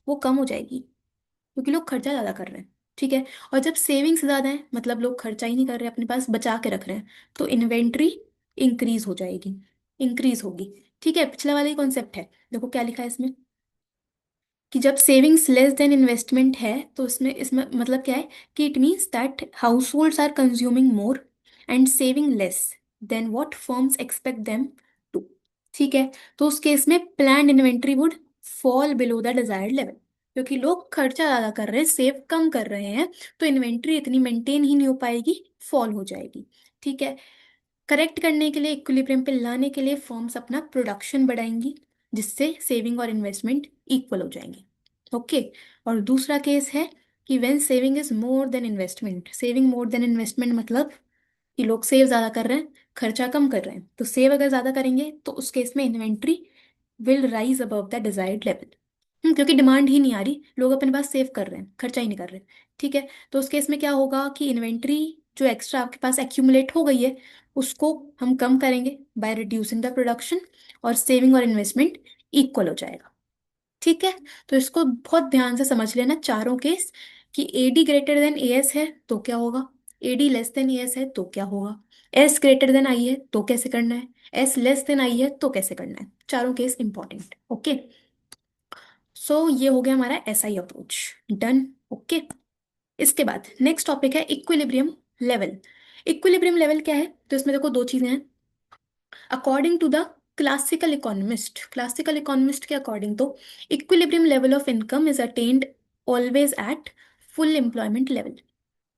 वो कम हो जाएगी, क्योंकि लोग खर्चा ज्यादा कर रहे हैं। ठीक है, और जब सेविंग्स ज्यादा है मतलब लोग खर्चा ही नहीं कर रहे, अपने पास बचा के रख रहे हैं, तो इन्वेंट्री इंक्रीज हो जाएगी, इंक्रीज होगी। ठीक है, पिछला वाला ही कॉन्सेप्ट है। देखो क्या लिखा है इसमें, कि जब सेविंग्स लेस देन इन्वेस्टमेंट है तो इसमें मतलब क्या है, कि it means that households are consuming more and saving less than what firms expect them to. ठीक है, तो उस केस में planned inventory would fall below the desired level, क्योंकि लोग खर्चा ज्यादा कर रहे हैं, सेव कम कर रहे हैं, तो इन्वेंट्री इतनी मेंटेन ही नहीं हो पाएगी, फॉल हो जाएगी। ठीक है, करेक्ट करने के लिए, इक्विलिब्रियम पे लाने के लिए फर्म्स अपना प्रोडक्शन बढ़ाएंगी, जिससे सेविंग और इन्वेस्टमेंट इक्वल हो जाएंगे। ओके, और दूसरा केस है कि when saving is more than investment, saving more than investment मतलब कि लोग सेव ज्यादा कर रहे हैं, खर्चा कम कर रहे हैं, तो सेव अगर ज्यादा करेंगे तो उस केस में inventory will rise above the desired level. क्योंकि डिमांड ही नहीं आ रही, लोग अपने पास सेव कर रहे हैं, खर्चा ही नहीं कर रहे। ठीक है, तो उस केस में क्या होगा कि इन्वेंट्री जो एक्स्ट्रा आपके पास एक्यूमुलेट हो गई है, उसको हम कम करेंगे बाय रिड्यूसिंग द प्रोडक्शन, और सेविंग और इन्वेस्टमेंट इक्वल हो जाएगा। ठीक है, तो इसको बहुत ध्यान से समझ लेना चारों केस, कि एडी ग्रेटर देन एएस है तो क्या होगा, एडी लेस देन एएस है तो क्या होगा, एस ग्रेटर देन आई है तो कैसे करना है, एस लेस देन आई है तो कैसे करना है। चारों केस इंपॉर्टेंट। ओके, सो ये हो गया हमारा एसआई अप्रोच, डन। ओके, इसके बाद नेक्स्ट टॉपिक है इक्विलिब्रियम लेवल। इक्विलिब्रियम लेवल क्या है, तो इसमें देखो दो चीजें हैं। According to the classical economist के अकॉर्डिंग तो equilibrium level of income is attained always at full employment level.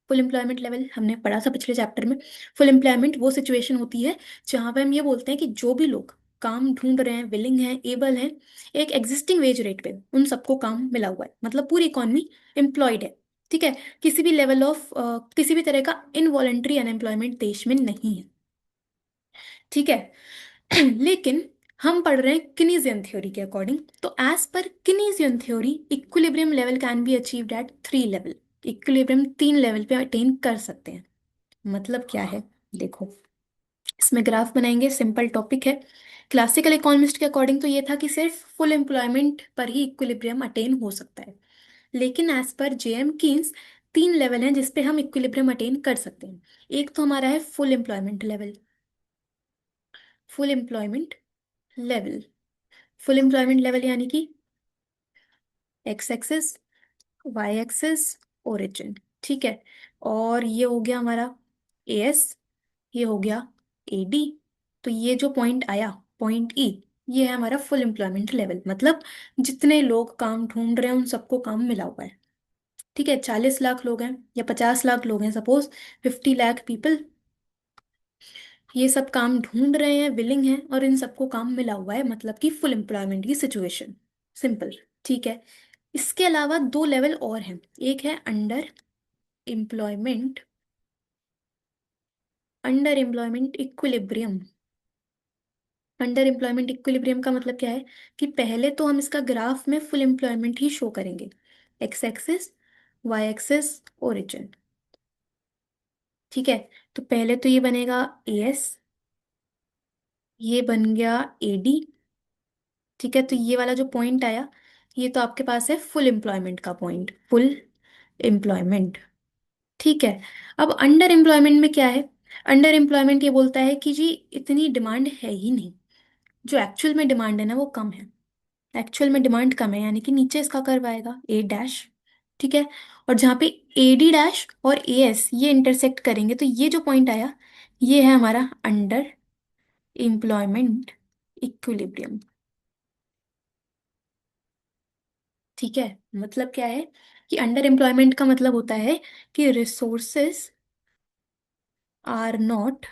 Full employment level हमने पढ़ा था पिछले चैप्टर में। फुल एम्प्लॉयमेंट वो सिचुएशन होती है जहां पे हम ये बोलते हैं कि जो भी लोग काम ढूंढ रहे हैं, विलिंग हैं, एबल हैं, एक एग्जिस्टिंग वेज रेट पे उन सबको काम मिला हुआ है, मतलब पूरी इकॉनमी एम्प्लॉयड है। ठीक है, किसी भी लेवल ऑफ किसी भी तरह का इनवॉलेंट्री अनएम्प्लॉयमेंट देश में नहीं है। ठीक है, लेकिन हम पढ़ रहे हैं किनीजियन थ्योरी के अकॉर्डिंग, तो as per Keynesian theory equilibrium level can be achieved at 3 level. Equilibrium 3 level पे अटेन कर सकते हैं। मतलब क्या है, देखो इसमें ग्राफ बनाएंगे, सिंपल टॉपिक है। क्लासिकल इकोनॉमिस्ट के अकॉर्डिंग तो ये था कि सिर्फ फुल एम्प्लॉयमेंट पर ही इक्विलिब्रियम अटेन हो सकता है, लेकिन as per JM Keynes 3 level हैं जिसपे हम इक्विलिब्रियम अटेन कर सकते हैं। एक तो हमारा है full employment level, full employment level, full employment level यानी कि X axis, Y axis, origin. ठीक है, और ये हो गया हमारा एएस, ये हो गया एडी, तो ये जो पॉइंट आया, पॉइंट ई, ये है हमारा फुल एम्प्लॉयमेंट लेवल, मतलब जितने लोग काम ढूंढ रहे हैं उन सबको काम मिला हुआ है। ठीक है, 40 लाख लोग हैं या 50 लाख लोग हैं, सपोज 50 लाख पीपल, ये सब काम ढूंढ रहे हैं, विलिंग हैं, और इन सबको काम मिला हुआ है, मतलब कि फुल एम्प्लॉयमेंट की सिचुएशन, सिंपल। ठीक है, इसके अलावा 2 लेवल और हैं। एक है employment under employment equilibrium. Under employment equilibrium का मतलब क्या है, कि पहले तो हम इसका ग्राफ में फुल एम्प्लॉयमेंट ही शो करेंगे, X axis, Y axis, origin. ठीक है, तो पहले तो ये बनेगा एएस, ये बन गया एडी। ठीक है, तो ये वाला जो पॉइंट आया, ये तो आपके पास है फुल एम्प्लॉयमेंट का पॉइंट, फुल एम्प्लॉयमेंट। ठीक है, अब अंडर एम्प्लॉयमेंट में क्या है, अंडर एम्प्लॉयमेंट ये बोलता है कि जी इतनी डिमांड है ही नहीं, जो एक्चुअल में डिमांड है ना वो कम है, एक्चुअल में डिमांड कम है, यानी कि नीचे इसका कर्व आएगा ए डैश। ठीक है, और जहाँ पे ए डी डैश और ए एस ये इंटरसेक्ट करेंगे, तो ये जो पॉइंट आया, ये है हमारा अंडर एम्प्लॉयमेंट इक्विलिब्रियम। ठीक है, मतलब क्या है कि अंडर एम्प्लॉयमेंट का मतलब होता है कि resources are not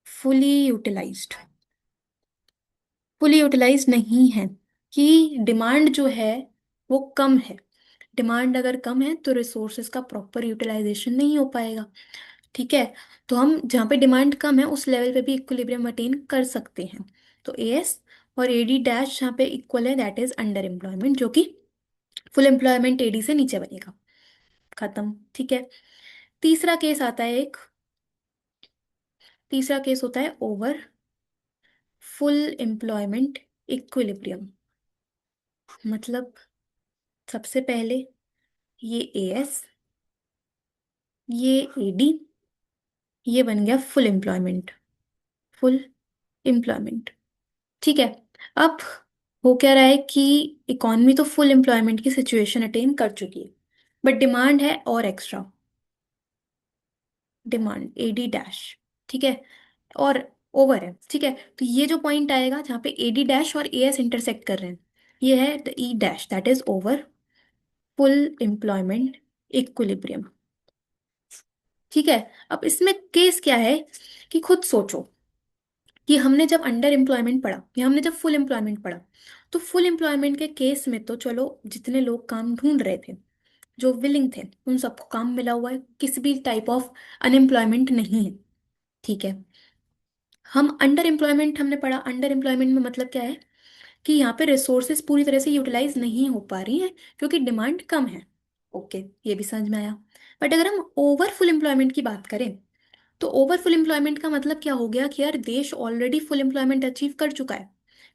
fully utilized, fully utilize नहीं है, कि डिमांड जो है वो कम है। डिमांड अगर कम है तो रिसोर्सेज का प्रॉपर यूटिलाइजेशन नहीं हो पाएगा। ठीक है, तो हम जहाँ पे डिमांड कम है उस लेवल पे भी इक्विलिब्रियम अटेन कर सकते हैं। तो एएस और एडी डैश जहाँ पे इक्वल है दैट इज अंडर एम्प्लॉयमेंट, जो कि फुल एम्प्लॉयमेंट एडी से नीचे बनेगा। खत्म। ठीक है, तीसरा केस आता है एक, तीसरा केस होता है ओवर फुल एम्प्लॉयमेंट इक्विलिब्रियम। मतलब सबसे पहले ये एएस, ये एडी, ये बन गया फुल एम्प्लॉयमेंट, फुल एम्प्लॉयमेंट। ठीक है, अब हो क्या रहा है कि इकॉनमी तो फुल एम्प्लॉयमेंट की सिचुएशन अटेन कर चुकी है, बट डिमांड है और एक्स्ट्रा, डिमांड एडी डैश। ठीक है, और ओवर है। ठीक है, तो ये जो पॉइंट आएगा जहाँ पे एडी डैश और एएस इंटरसेक्ट कर रहे हैं, ये है the E dash, that is over full employment equilibrium. ठीक है, अब इसमें केस क्या है कि खुद सोचो कि हमने जब अंडर एम्प्लॉयमेंट पढ़ा या हमने जब फुल एम्प्लॉयमेंट पढ़ा, तो फुल एम्प्लॉयमेंट के केस में तो चलो जितने लोग काम ढूंढ रहे थे, जो विलिंग थे, उन सबको काम मिला हुआ है, किसी भी टाइप ऑफ अनएम्प्लॉयमेंट नहीं है। ठीक है, हम अंडर एम्प्लॉयमेंट हमने पढ़ा, अंडर एम्प्लॉयमेंट में मतलब क्या है कि यहाँ पे रिसोर्सेज पूरी तरह से यूटिलाइज नहीं हो पा रही हैं क्योंकि डिमांड कम है। ओके, ये भी समझ में आया। बट अगर हम ओवर फुल एम्प्लॉयमेंट की बात करें, तो ओवर फुल एम्प्लॉयमेंट का मतलब क्या हो गया कि यार देश ऑलरेडी फुल एम्प्लॉयमेंट अचीव कर चुका है,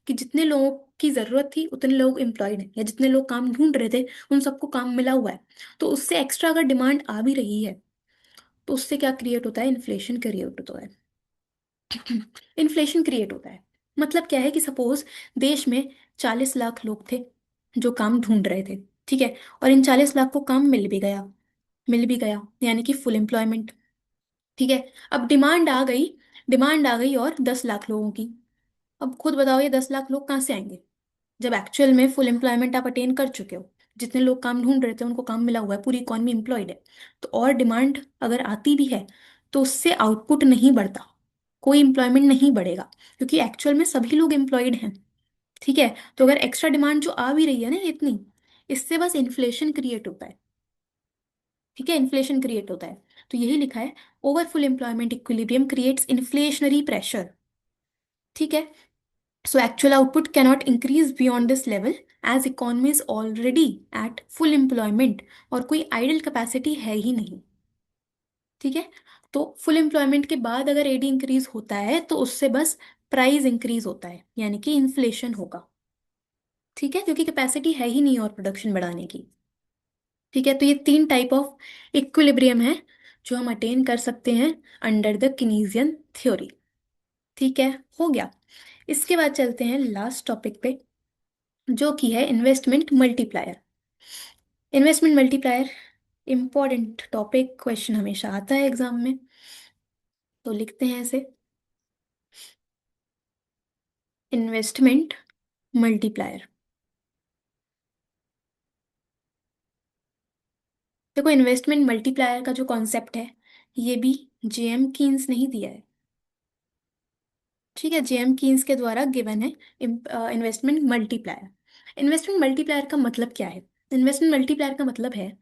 कि जितने लोगों की जरूरत थी उतने लोग एम्प्लॉयड हैं, या जितने लोग काम ढूंढ रहे थे उन सबको काम मिला हुआ है। तो उससे एक्स्ट्रा अगर डिमांड आ भी रही है तो उससे क्या क्रिएट होता है, इन्फ्लेशन क्रिएट होता है। इन्फ्लेशन क्रिएट होता है, मतलब क्या है कि सपोज देश में 40 लाख लोग थे जो काम ढूंढ रहे थे। ठीक है, और इन 40 लाख को काम मिल भी गया, मिल भी गया, यानी कि फुल एम्प्लॉयमेंट। ठीक है, अब डिमांड आ गई और 10 लाख लोगों की। अब खुद बताओ ये 10 लाख लोग कहाँ से आएंगे जब एक्चुअल में फुल एम्प्लॉयमेंट आप अटेन कर चुके हो। जितने लोग काम ढूंढ रहे थे उनको काम मिला हुआ है, पूरी इकॉनमी एम्प्लॉयड है। तो और डिमांड अगर आती भी है तो उससे आउटपुट नहीं बढ़ता, कोई एम्प्लॉयमेंट नहीं बढ़ेगा, क्योंकि एक्चुअल में सभी लोग एम्प्लॉयड हैं। ठीक है, तो अगर एक्स्ट्रा डिमांड जो आ भी रही है ना इतनी, इससे बस इन्फ्लेशन क्रिएट होता है। ठीक है, इन्फ्लेशन क्रिएट होता है। तो यही लिखा है, over full employment equilibrium creates inflationary pressure. ठीक है, so actual output cannot increase beyond this level as economy is already at full employment, और कोई आइडल कैपेसिटी है ही नहीं। ठीक है, तो फुल एम्प्लॉयमेंट के बाद अगर एडी इंक्रीज होता है तो उससे बस प्राइस इंक्रीज होता है, यानी कि इन्फ्लेशन होगा। ठीक है, क्योंकि कैपेसिटी है ही नहीं और प्रोडक्शन बढ़ाने की। ठीक है, तो ये तीन टाइप ऑफ इक्विलिब्रियम है जो हम अटेन कर सकते हैं अंडर द किनीजियन थ्योरी। ठीक है, हो गया। इसके बाद चलते हैं लास्ट टॉपिक पे, जो कि है investment multiplier. Investment multiplier important topic, question हमेशा आता है एग्जाम में, तो लिखते हैं ऐसे, इन्वेस्टमेंट मल्टीप्लायर। देखो, इन्वेस्टमेंट मल्टीप्लायर का जो कॉन्सेप्ट है ये भी जेएम कीन्स नहीं दिया है। ठीक है, जेएम कीन्स के द्वारा गिवन है इन्वेस्टमेंट मल्टीप्लायर। इन्वेस्टमेंट मल्टीप्लायर का मतलब क्या है? इन्वेस्टमेंट मल्टीप्लायर का मतलब है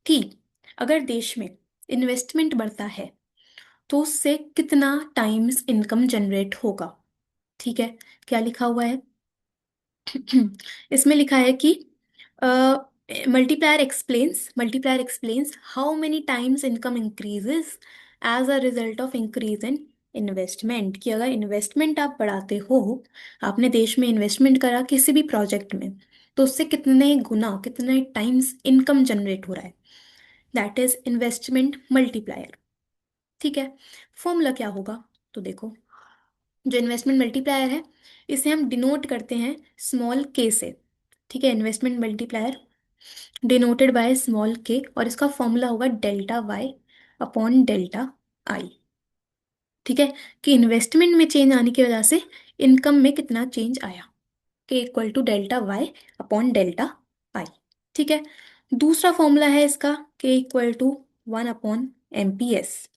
कि अगर देश में इन्वेस्टमेंट बढ़ता है तो उससे कितना टाइम्स इनकम जनरेट होगा। ठीक है, क्या लिखा हुआ है? इसमें लिखा है कि multiplier explains how many times income increases as a result of increase in investment. कि अगर इन्वेस्टमेंट आप बढ़ाते हो, आपने देश में इन्वेस्टमेंट करा किसी भी प्रोजेक्ट में, तो उससे कितने गुना, कितने टाइम्स इनकम जनरेट हो रहा है, दैट इज इन्वेस्टमेंट मल्टीप्लायर। ठीक है, फॉर्मूला क्या होगा? तो देखो, जो इन्वेस्टमेंट मल्टीप्लायर है इसे हम डिनोट करते हैं स्मॉल के से। ठीक है, investment multiplier denoted by small K, और इसका फॉर्मूला होगा delta Y upon delta I. ठीक है, कि इन्वेस्टमेंट में चेंज आने की वजह से इनकम में कितना चेंज आया, K equal to delta Y upon delta I. ठीक है, दूसरा फॉर्मूला है इसका के इक्वल टू 1/MPS।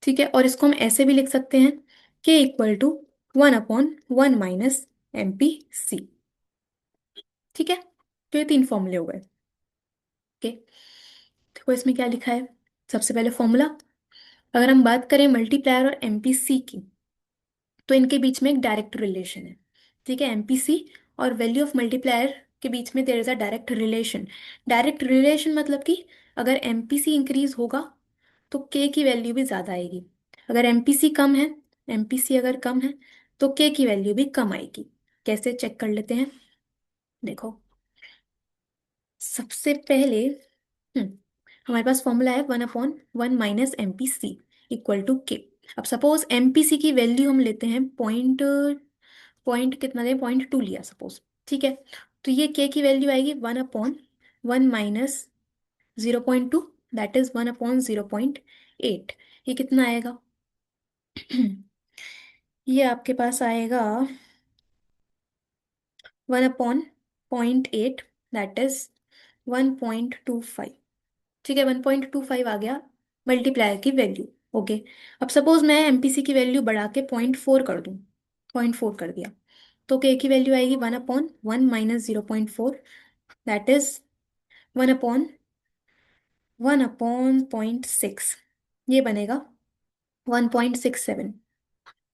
ठीक है, और इसको हम ऐसे भी लिख सकते हैं के इक्वल टू 1/1 - MPC। ठीक है, तो ये तीन फॉर्मूले हो गए। ओके, देखो इसमें क्या लिखा है। सबसे पहले फॉर्मूला, अगर हम बात करें मल्टीप्लायर और एमपीसी की, तो इनके बीच में एक डायरेक्ट रिलेशन है। ठीक है, एमपीसी और वैल्यू ऑफ मल्टीप्लायर के बीच में there is a direct relation. Direct relation मतलब कि अगर एमपीसी इंक्रीज होगा तो के की वैल्यू भी ज़्यादा आएगी। अगर एमपीसी कम है, एमपीसी अगर कम है तो के की वैल्यू भी कम आएगी। कैसे चेक कर लेते हैं, देखो। सबसे पहले हम्म हमारे पास फॉर्मूला है 1/1 - MPC इक्वल टू के। अब सपोज एमपीसी की वैल्यू हम लेते हैं पॉइंट, पॉइंट कितना दें, 0.2 लिया सपोज। ठीक है, तो ये के की वैल्यू आएगी 1/1 माइनस 0.2, दैट इज 1/0.8। ये कितना आएगा ये आपके पास आएगा 1/0.8, दैट इज 1.25। ठीक है, 1.25 आ गया मल्टीप्लायर की वैल्यू। ओके, अब सपोज मैं एमपीसी की वैल्यू बढ़ा के 0.4 कर दूं, 0.4 कर दिया, तो के की वैल्यू आएगी 1/1 माइनस 0.4, दैट इज 1/1/0.6। ये बनेगा 1.67।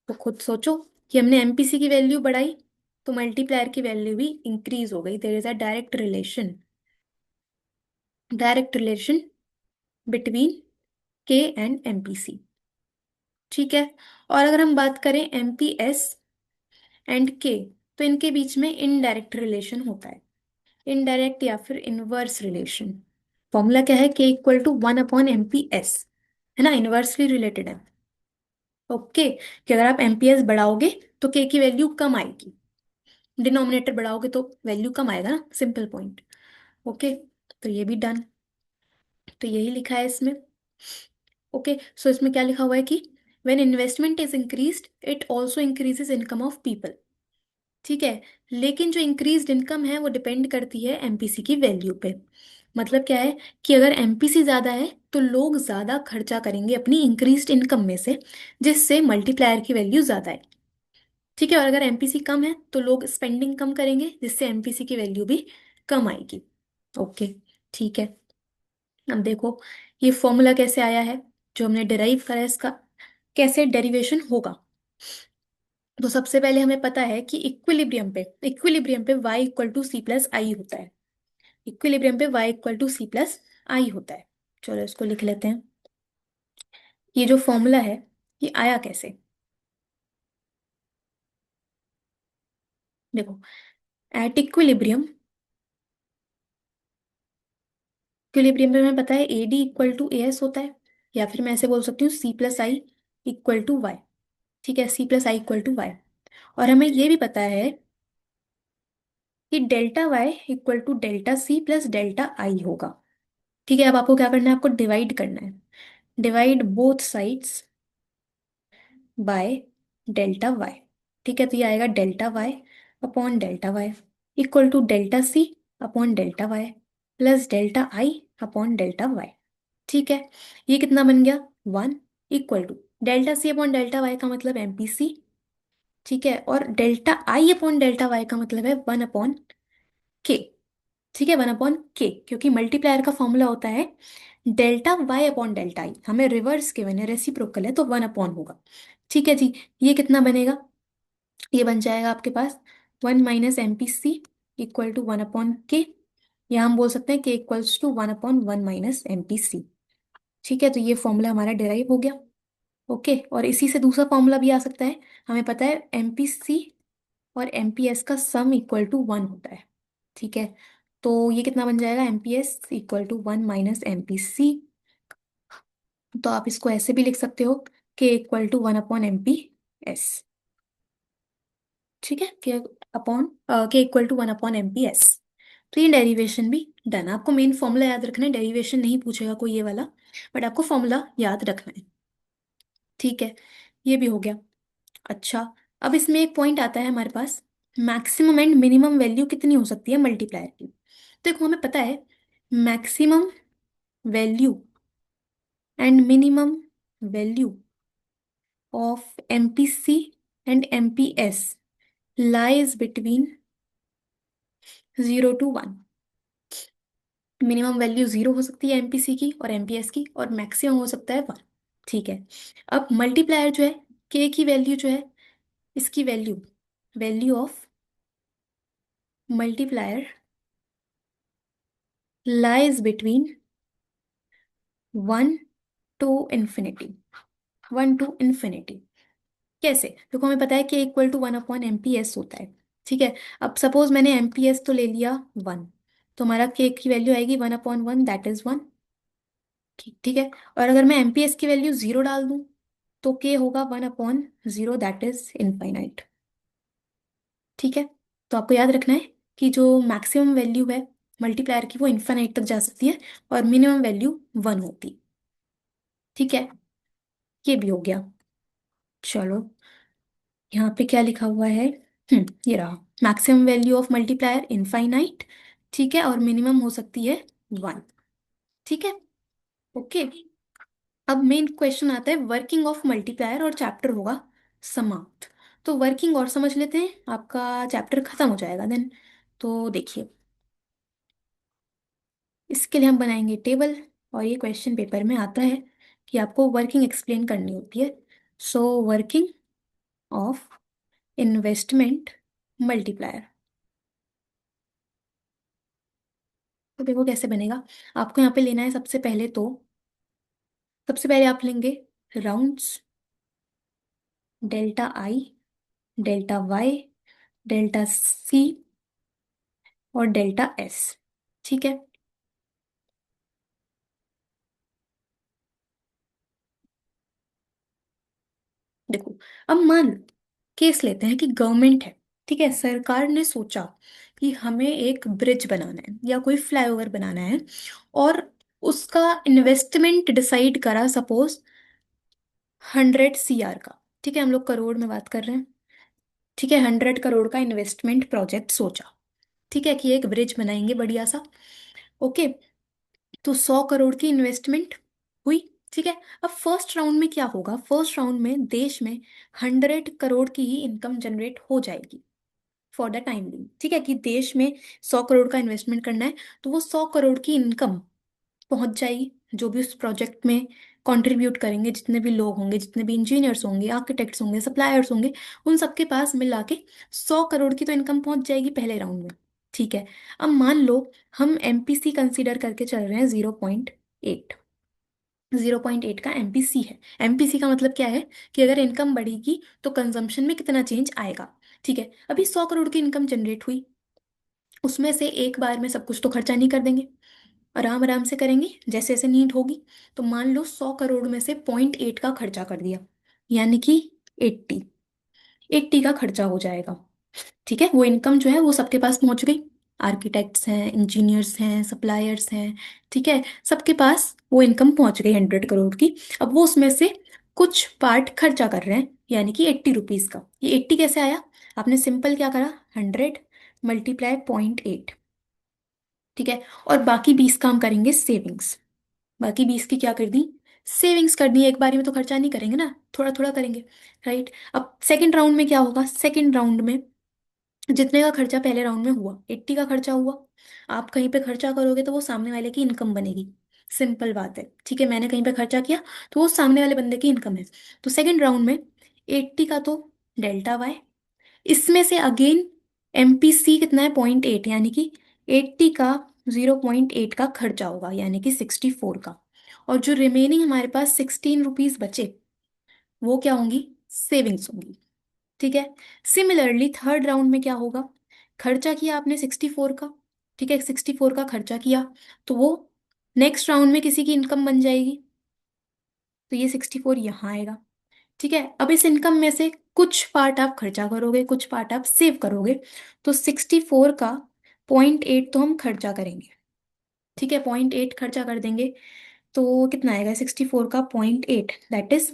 तो खुद सोचो कि हमने एमपीसी की वैल्यू बढ़ाई तो मल्टीप्लायर की वैल्यू भी इंक्रीज हो गई। There is a direct relation, direct relation between K and MPC. ठीक है, और अगर हम बात करें एमपीएस एंड के, तो इनके बीच में इनडायरेक्ट रिलेशन होता है, इनडायरेक्ट या फिर इनवर्स रिलेशन। फॉर्मूला क्या है, के इक्वल टू 1/MPS, है ना, इनवर्सली रिलेटेड है। ओके, कि अगर आप एमपीएस बढ़ाओगे तो के की वैल्यू कम आएगी, डिनोमिनेटर बढ़ाओगे तो वैल्यू कम आएगा ना, सिंपल पॉइंट। ओके, तो ये भी डन, तो यही लिखा है इसमें। ओके, सो इसमें क्या लिखा हुआ है कि when investment is increased it also increases income of people. ठीक है, लेकिन जो इंक्रीज्ड इनकम है वो डिपेंड करती है एमपीसी की वैल्यू पे। मतलब क्या है कि अगर एमपीसी ज़्यादा है तो लोग ज़्यादा खर्चा करेंगे अपनी इंक्रीज्ड इनकम में से, जिससे मल्टीप्लायर की वैल्यू ज़्यादा है। ठीक है, और अगर एमपीसी कम है तो लोग स्पेंडिंग कम करेंगे, जिससे एमपीसी की वैल्यू भी कम आएगी। ओके, ठीक है, अब देखो ये फॉर्मूला कैसे आया है, जो हमने डिराइव करा है इसका कैसे डेरिवेशन होगा। तो सबसे पहले हमें पता है कि इक्विलिब्रियम पे y equal to C plus I होता है। इक्विलिब्रियम पे y equal to C plus I होता है। चलो इसको लिख लेते हैं। ये जो फॉर्मूला है ये आया कैसे, देखो। एट इक्विलिब्रियम, इक्विलिब्रियम पे हमें पता है A D equal to A S होता है, या फिर मैं ऐसे बोल सकती हूँ C plus I equal to Y. ठीक है, C plus I equal to Y. और हमें ये भी पता है कि delta Y equal to delta C plus delta I होगा। ठीक है, अब आपको क्या करना है, आपको डिवाइड करना है। Divide both sides by delta Y. ठीक है, तो ये आएगा delta Y upon delta Y equal to delta C upon delta Y plus delta I upon delta Y. ठीक है, ये कितना बन गया, 1 equal to delta C upon delta Y का मतलब एमपीसी। ठीक है, और delta I upon delta Y का मतलब है 1/के। ठीक है, 1/के, क्योंकि मल्टीप्लायर का फॉर्मूला होता है delta Y upon delta I, हमें रिवर्स के बने रेसिप्रोकल है तो 1 होगा। ठीक है जी, ये कितना बनेगा, ये बन जाएगा आपके पास 1 - MPC इक्वल टू 1/के, या हम बोल सकते हैं के इक्वल्स टू 1/1 - MPC। ठीक है, तो ये फॉर्मूला हमारा डिराइव हो गया। ओके, और इसी से दूसरा फॉर्मूला भी आ सकता है। हमें पता है एमपीसी और एमपीएस का सम इक्वल टू 1 होता है। ठीक है, तो ये कितना बन जाएगा, एमपीएस इक्वल टू 1 - MPC। तो आप इसको ऐसे भी लिख सकते हो के इक्वल टू 1/MPS। ठीक है, के इक्वल टू 1/MPS। तो ये डेरिवेशन भी डन। आपको मेन फॉर्मूला याद रखना है, डेरिवेशन नहीं पूछेगा कोई ये वाला, बट आपको फॉर्मूला याद रखना है। ठीक है, ये भी हो गया। अच्छा, अब इसमें एक पॉइंट आता है हमारे पास, मैक्सिमम एंड मिनिमम वैल्यू कितनी हो सकती है मल्टीप्लायर की। देखो हमें पता है maximum value and minimum value of MPC and MPS lies between 0 to 1। Minimum value 0 हो सकती है एमपीसी की और एमपीएस की, और मैक्सिमम हो सकता है 1। ठीक है, अब मल्टीप्लायर जो है, के की वैल्यू जो है, इसकी value, value of multiplier lies between 1 to ∞। 1 to ∞। कैसे? देखो हमें पता है कि इक्वल टू 1/MPS होता है। ठीक है, अब सपोज मैंने एमपीएस तो ले लिया 1, तो हमारा के की वैल्यू आएगी 1/1, दैट इज 1। ठीक ठीक है, और अगर मैं एमपीएस की वैल्यू 0 डाल दूं तो के होगा 1/0, दैट इज इनफाइनाइट। ठीक है, तो आपको याद रखना है कि जो मैक्सिमम वैल्यू है मल्टीप्लायर की वो इनफाइनाइट तक जा सकती है, और मिनिमम वैल्यू 1 होती। ठीक है, ये भी हो गया। चलो, यहाँ पे क्या लिखा हुआ है, ये रहा, maximum value of multiplier infinite. ठीक है, और मिनिमम हो सकती है 1। ठीक है, ओके। अब मेन क्वेश्चन आता है वर्किंग ऑफ मल्टीप्लायर, और चैप्टर होगा समाप्त। तो वर्किंग और समझ लेते हैं, आपका चैप्टर खत्म हो जाएगा देन। तो देखिए, इसके लिए हम बनाएंगे टेबल, और ये क्वेश्चन पेपर में आता है कि आपको वर्किंग एक्सप्लेन करनी होती है। So working of investment multiplier. तो देखो कैसे बनेगा। आपको यहाँ पे लेना है सबसे पहले तो, सबसे पहले आप लेंगे rounds, delta I, delta Y, delta C, और डेल्टा एस। ठीक है, देखो अब मान लो, केस लेते हैं कि गवर्नमेंट है, ठीक है, सरकार ने सोचा कि हमें एक ब्रिज बनाना है या कोई फ्लाईओवर बनाना है, और उसका इन्वेस्टमेंट डिसाइड करा सपोज 100 CR का। ठीक है, हम लोग करोड़ में बात कर रहे हैं। ठीक है, 100 करोड़ का इन्वेस्टमेंट प्रोजेक्ट सोचा। ठीक है, कि एक ब्रिज बनाएंगे बढ़िया सा। ओके, तो 100 करोड़ की इन्वेस्टमेंट हुई। ठीक है, अब फर्स्ट राउंड में क्या होगा, फर्स्ट राउंड में देश में 100 करोड़ की ही इनकम जनरेट हो जाएगी फॉर द टाइम बिंग। ठीक है, कि देश में 100 करोड़ का इन्वेस्टमेंट करना है, तो वो 100 करोड़ की इनकम पहुंच जाएगी। जो भी उस प्रोजेक्ट में कंट्रीब्यूट करेंगे, जितने भी लोग होंगे, जितने भी इंजीनियर्स होंगे, आर्किटेक्ट्स होंगे, सप्लायर्स होंगे, उन सबके पास मिला के 100 करोड़ की तो इनकम पहुंच जाएगी पहले राउंड में। ठीक है, अब मान लो हम एमपीसी कंसीडर करके चल रहे हैं 0.8। 0.8 का एमपीसी है। एमपीसी का मतलब क्या है कि अगर इनकम बढ़ेगी तो कंजम्पशन में कितना चेंज आएगा। ठीक है, अभी 100 करोड़ की इनकम जनरेट हुई, उसमें से एक बार में सब कुछ तो खर्चा नहीं कर देंगे, आराम आराम से करेंगे जैसे जैसे नीड होगी। तो मान लो 100 करोड़ में से 0.8 का खर्चा कर दिया, यानी कि 80। 80 का खर्चा हो जाएगा। ठीक है, वो इनकम जो है वो सबके पास पहुंच गई। आर्किटेक्ट्स हैं, इंजीनियर्स हैं, सप्लायर्स हैं। ठीक है, सबके पास वो इनकम पहुंच गई 100 करोड़ की। अब वो उसमें से कुछ पार्ट खर्चा कर रहे हैं, यानी कि 80 रुपीज का। ये 80 कैसे आया? आपने सिंपल क्या करा, 100 × 0.8। ठीक है, और बाकी 20 काम करेंगे सेविंग्स। बाकी 20 की क्या कर दी, सेविंग्स कर दी। एक बारी में तो खर्चा नहीं करेंगे ना, थोड़ा थोड़ा करेंगे। राइट, अब सेकंड राउंड में क्या होगा, सेकंड राउंड में जितने का खर्चा पहले राउंड में हुआ, 80 का खर्चा हुआ, आप कहीं पे खर्चा करोगे तो वो सामने वाले की इनकम बनेगी। सिंपल बात है। ठीक है, मैंने कहीं पे खर्चा किया तो वो सामने वाले बंदे की इनकम है। तो सेकंड राउंड में 80 का तो डेल्टा वाई, इसमें से अगेन एमपीसी कितना है, 0.8, यानी कि 80 का 0.8 का खर्चा होगा, यानी कि 64 का। और जो रिमेनिंग हमारे पास 16 रुपीज बचे, वो क्या होंगी, सेविंग्स होंगी। ठीक है, सिमिलरली थर्ड राउंड में क्या होगा, खर्चा किया आपने 64 का। ठीक है, 64 का खर्चा किया, तो वो नेक्स्ट राउंड में किसी की इनकम बन जाएगी, तो ये 64 यहाँ आएगा। ठीक है, अब इस इनकम में से कुछ पार्ट आप खर्चा करोगे, कुछ पार्ट आप सेव करोगे। तो 64 का 0.8 तो हम खर्चा करेंगे। ठीक है, 0.8 खर्चा कर देंगे, तो कितना आएगा 64 का 0.8, दैट इज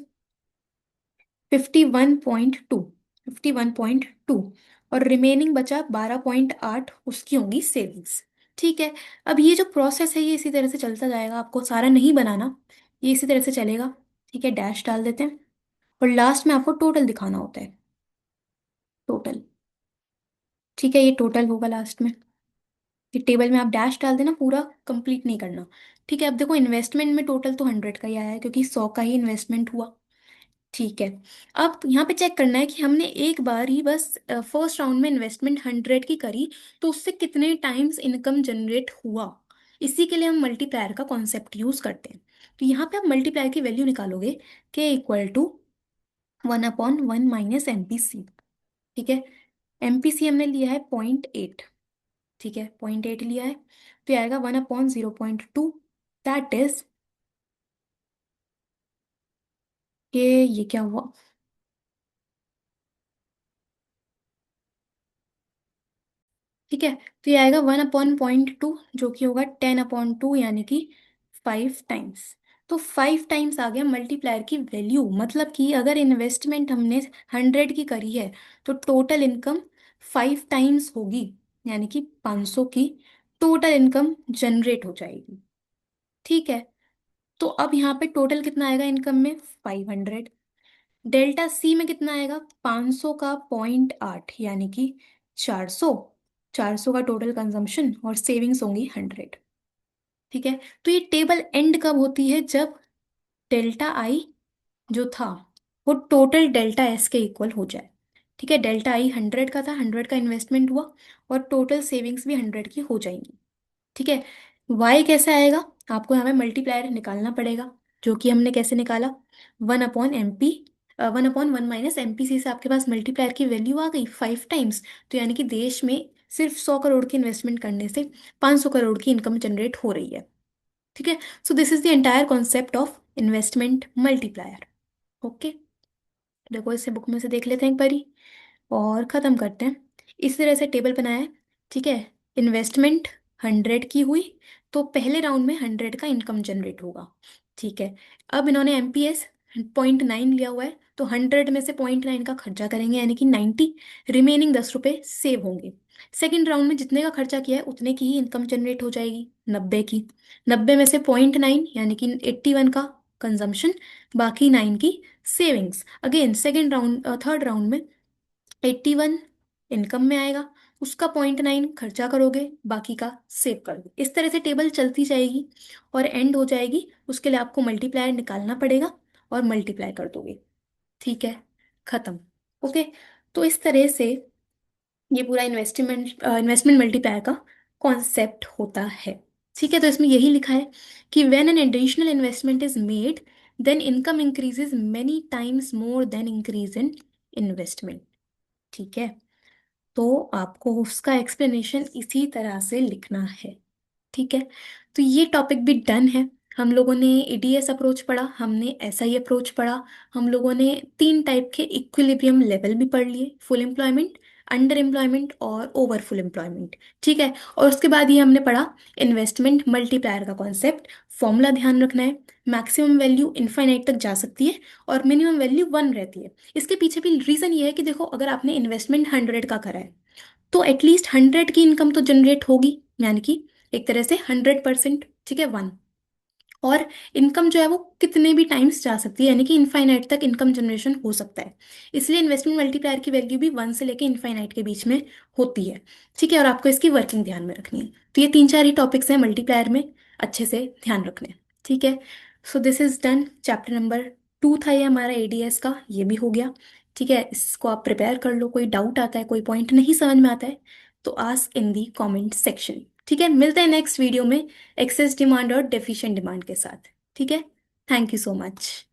51.2, 51.2, और रिमेनिंग बचा 12.8, उसकी होंगी सेविंग्स। ठीक है। अब ये जो प्रोसेस है ये इसी तरह से चलता जाएगा, आपको सारा नहीं बनाना, ये इसी तरह से चलेगा। ठीक है, डैश डाल देते हैं, और लास्ट में आपको टोटल दिखाना होता है, टोटल। ठीक है, ये टोटल होगा लास्ट में, ये टेबल में आप डैश डाल देना, पूरा कंप्लीट नहीं करना। ठीक है, अब देखो इन्वेस्टमेंट में टोटल तो 100 का ही आया है, क्योंकि 100 का ही इन्वेस्टमेंट हुआ। ठीक है। अब यहाँ पे चेक करना है कि हमने एक बार ही बस फर्स्ट राउंड में इन्वेस्टमेंट 100 की करी, तो उससे कितने टाइम्स इनकम जनरेट हुआ। इसी के लिए हम मल्टीप्लायर का कॉन्सेप्ट यूज करते हैं। तो यहाँ पे आप मल्टीप्लायर की वैल्यू निकालोगे, के इक्वल टू 1/1 - MPC। ठीक है, MPC हमने लिया है 0.8। ठीक है, 0.8 लिया है, तो ये आएगा 1/0.2। दैट इज, ये क्या हुआ। ठीक है, तो ये आएगा 1/0.2, जो कि होगा 10/2, यानी कि 5 टाइम्स। तो 5 टाइम्स आ गया मल्टीप्लायर की वैल्यू, मतलब कि अगर इन्वेस्टमेंट हमने 100 की करी है, तो टोटल इनकम 5 टाइम्स होगी, यानी कि 500 की टोटल इनकम जनरेट हो जाएगी। ठीक है, तो अब यहाँ पे टोटल कितना आएगा इनकम में, 500। डेल्टा सी में कितना आएगा, 500 का 0.8, यानी कि 400। 400 का टोटल कंजम्पशन, और सेविंग्स होंगी 100। ठीक है, तो ये टेबल एंड कब होती है, जब डेल्टा आई जो था वो टोटल डेल्टा एस के इक्वल हो जाए। ठीक है, डेल्टा आई 100 का था, 100 का इन्वेस्टमेंट हुआ, और टोटल सेविंग्स भी 100 की हो जाएंगी। ठीक है, वाई कैसे आएगा, आपको यहाँ पे मल्टीप्लायर निकालना पड़ेगा, जो कि हमने कैसे निकाला, 1/MP, 1/1 - MPC से आपके पास मल्टीप्लायर की वैल्यू आ गई 5 टाइम्स। तो यानी कि देश में सिर्फ 100 करोड़ की इन्वेस्टमेंट करने से 500 करोड़ की इनकम जनरेट हो रही है। ठीक है, so this is the entire concept of investment multiplier. Okay, देखो इसे बुक में से देख लेते हैं एक बारी, और ख़त्म करते हैं। इस तरह से टेबल बनाया है। ठीक है, इन्वेस्टमेंट 100 की हुई, तो पहले राउंड में 100 का इनकम जनरेट होगा। ठीक है, अब इन्होंने MPS 0.9 लिया हुआ है, तो 100 में से 0.9 का खर्चा करेंगे, यानी कि 90, रिमेनिंग 10 रुपये सेव होंगे। सेकेंड राउंड में जितने का खर्चा किया है उतने की ही इनकम जनरेट हो जाएगी, 90 की। 90 में से 0.9, यानी कि 81 का कंजम्पशन, बाकी 9 की savings. Again second round, third round में 81 इनकम में आएगा, उसका 0.9 खर्चा करोगे, बाकी का सेव करोगे। इस तरह से टेबल चलती जाएगी, और एंड हो जाएगी, उसके लिए आपको मल्टीप्लायर निकालना पड़ेगा, और मल्टीप्लाई कर दोगे। ठीक है, खत्म। ओके, तो इस तरह से ये पूरा इन्वेस्टमेंट मल्टीप्लायर का कॉन्सेप्ट होता है। ठीक है, तो इसमें यही लिखा है कि when an additional investment is made, then income increases many times more than increase in investment. ठीक है, तो आपको उसका एक्सप्लेनेशन इसी तरह से लिखना है। ठीक है, तो ये टॉपिक भी डन है। हम लोगों ने EDS अप्रोच पढ़ा, हमने SI अप्रोच पढ़ा, हम लोगों ने 3 टाइप के इक्विलिब्रियम लेवल भी पढ़ लिए, फुल एम्प्लॉयमेंट, अंडर एम्प्लॉयमेंट और ओवर फुल एम्प्लॉयमेंट। ठीक है, और उसके बाद ये हमने पढ़ा इन्वेस्टमेंट मल्टीप्लायर का कॉन्सेप्ट। फॉर्मूला ध्यान रखना है, मैक्सिमम वैल्यू इनफाइनाइट तक जा सकती है, और मिनिमम वैल्यू 1 रहती है। इसके पीछे भी रीज़न ये है कि देखो, अगर आपने इन्वेस्टमेंट 100 का करा है, तो एटलीस्ट 100 की इनकम तो जनरेट होगी, यानी कि एक तरह से 100%। ठीक है, 1, और इनकम जो है वो कितने भी टाइम्स जा सकती है, यानी कि इनफाइनाइट तक इनकम जनरेशन हो सकता है। इसलिए इन्वेस्टमेंट मल्टीप्लायर की वैल्यू भी 1 से लेके इनफाइनाइट के बीच में होती है। ठीक है, और आपको इसकी वर्किंग ध्यान में रखनी है। तो ये 3 4 ही टॉपिक्स हैं मल्टीप्लायर में, अच्छे से ध्यान रखने हैं। ठीक है, so this is done. Chapter number 2 था ये हमारा ADS का, ये भी हो गया। ठीक है, इसको आप प्रिपेयर कर लो, कोई डाउट आता है, कोई पॉइंट नहीं समझ में आता है, तो ask in the comment section. ठीक है, मिलते हैं नेक्स्ट वीडियो में एक्सेस डिमांड और डेफिशिएंट डिमांड के साथ। ठीक है, थैंक यू सो मच।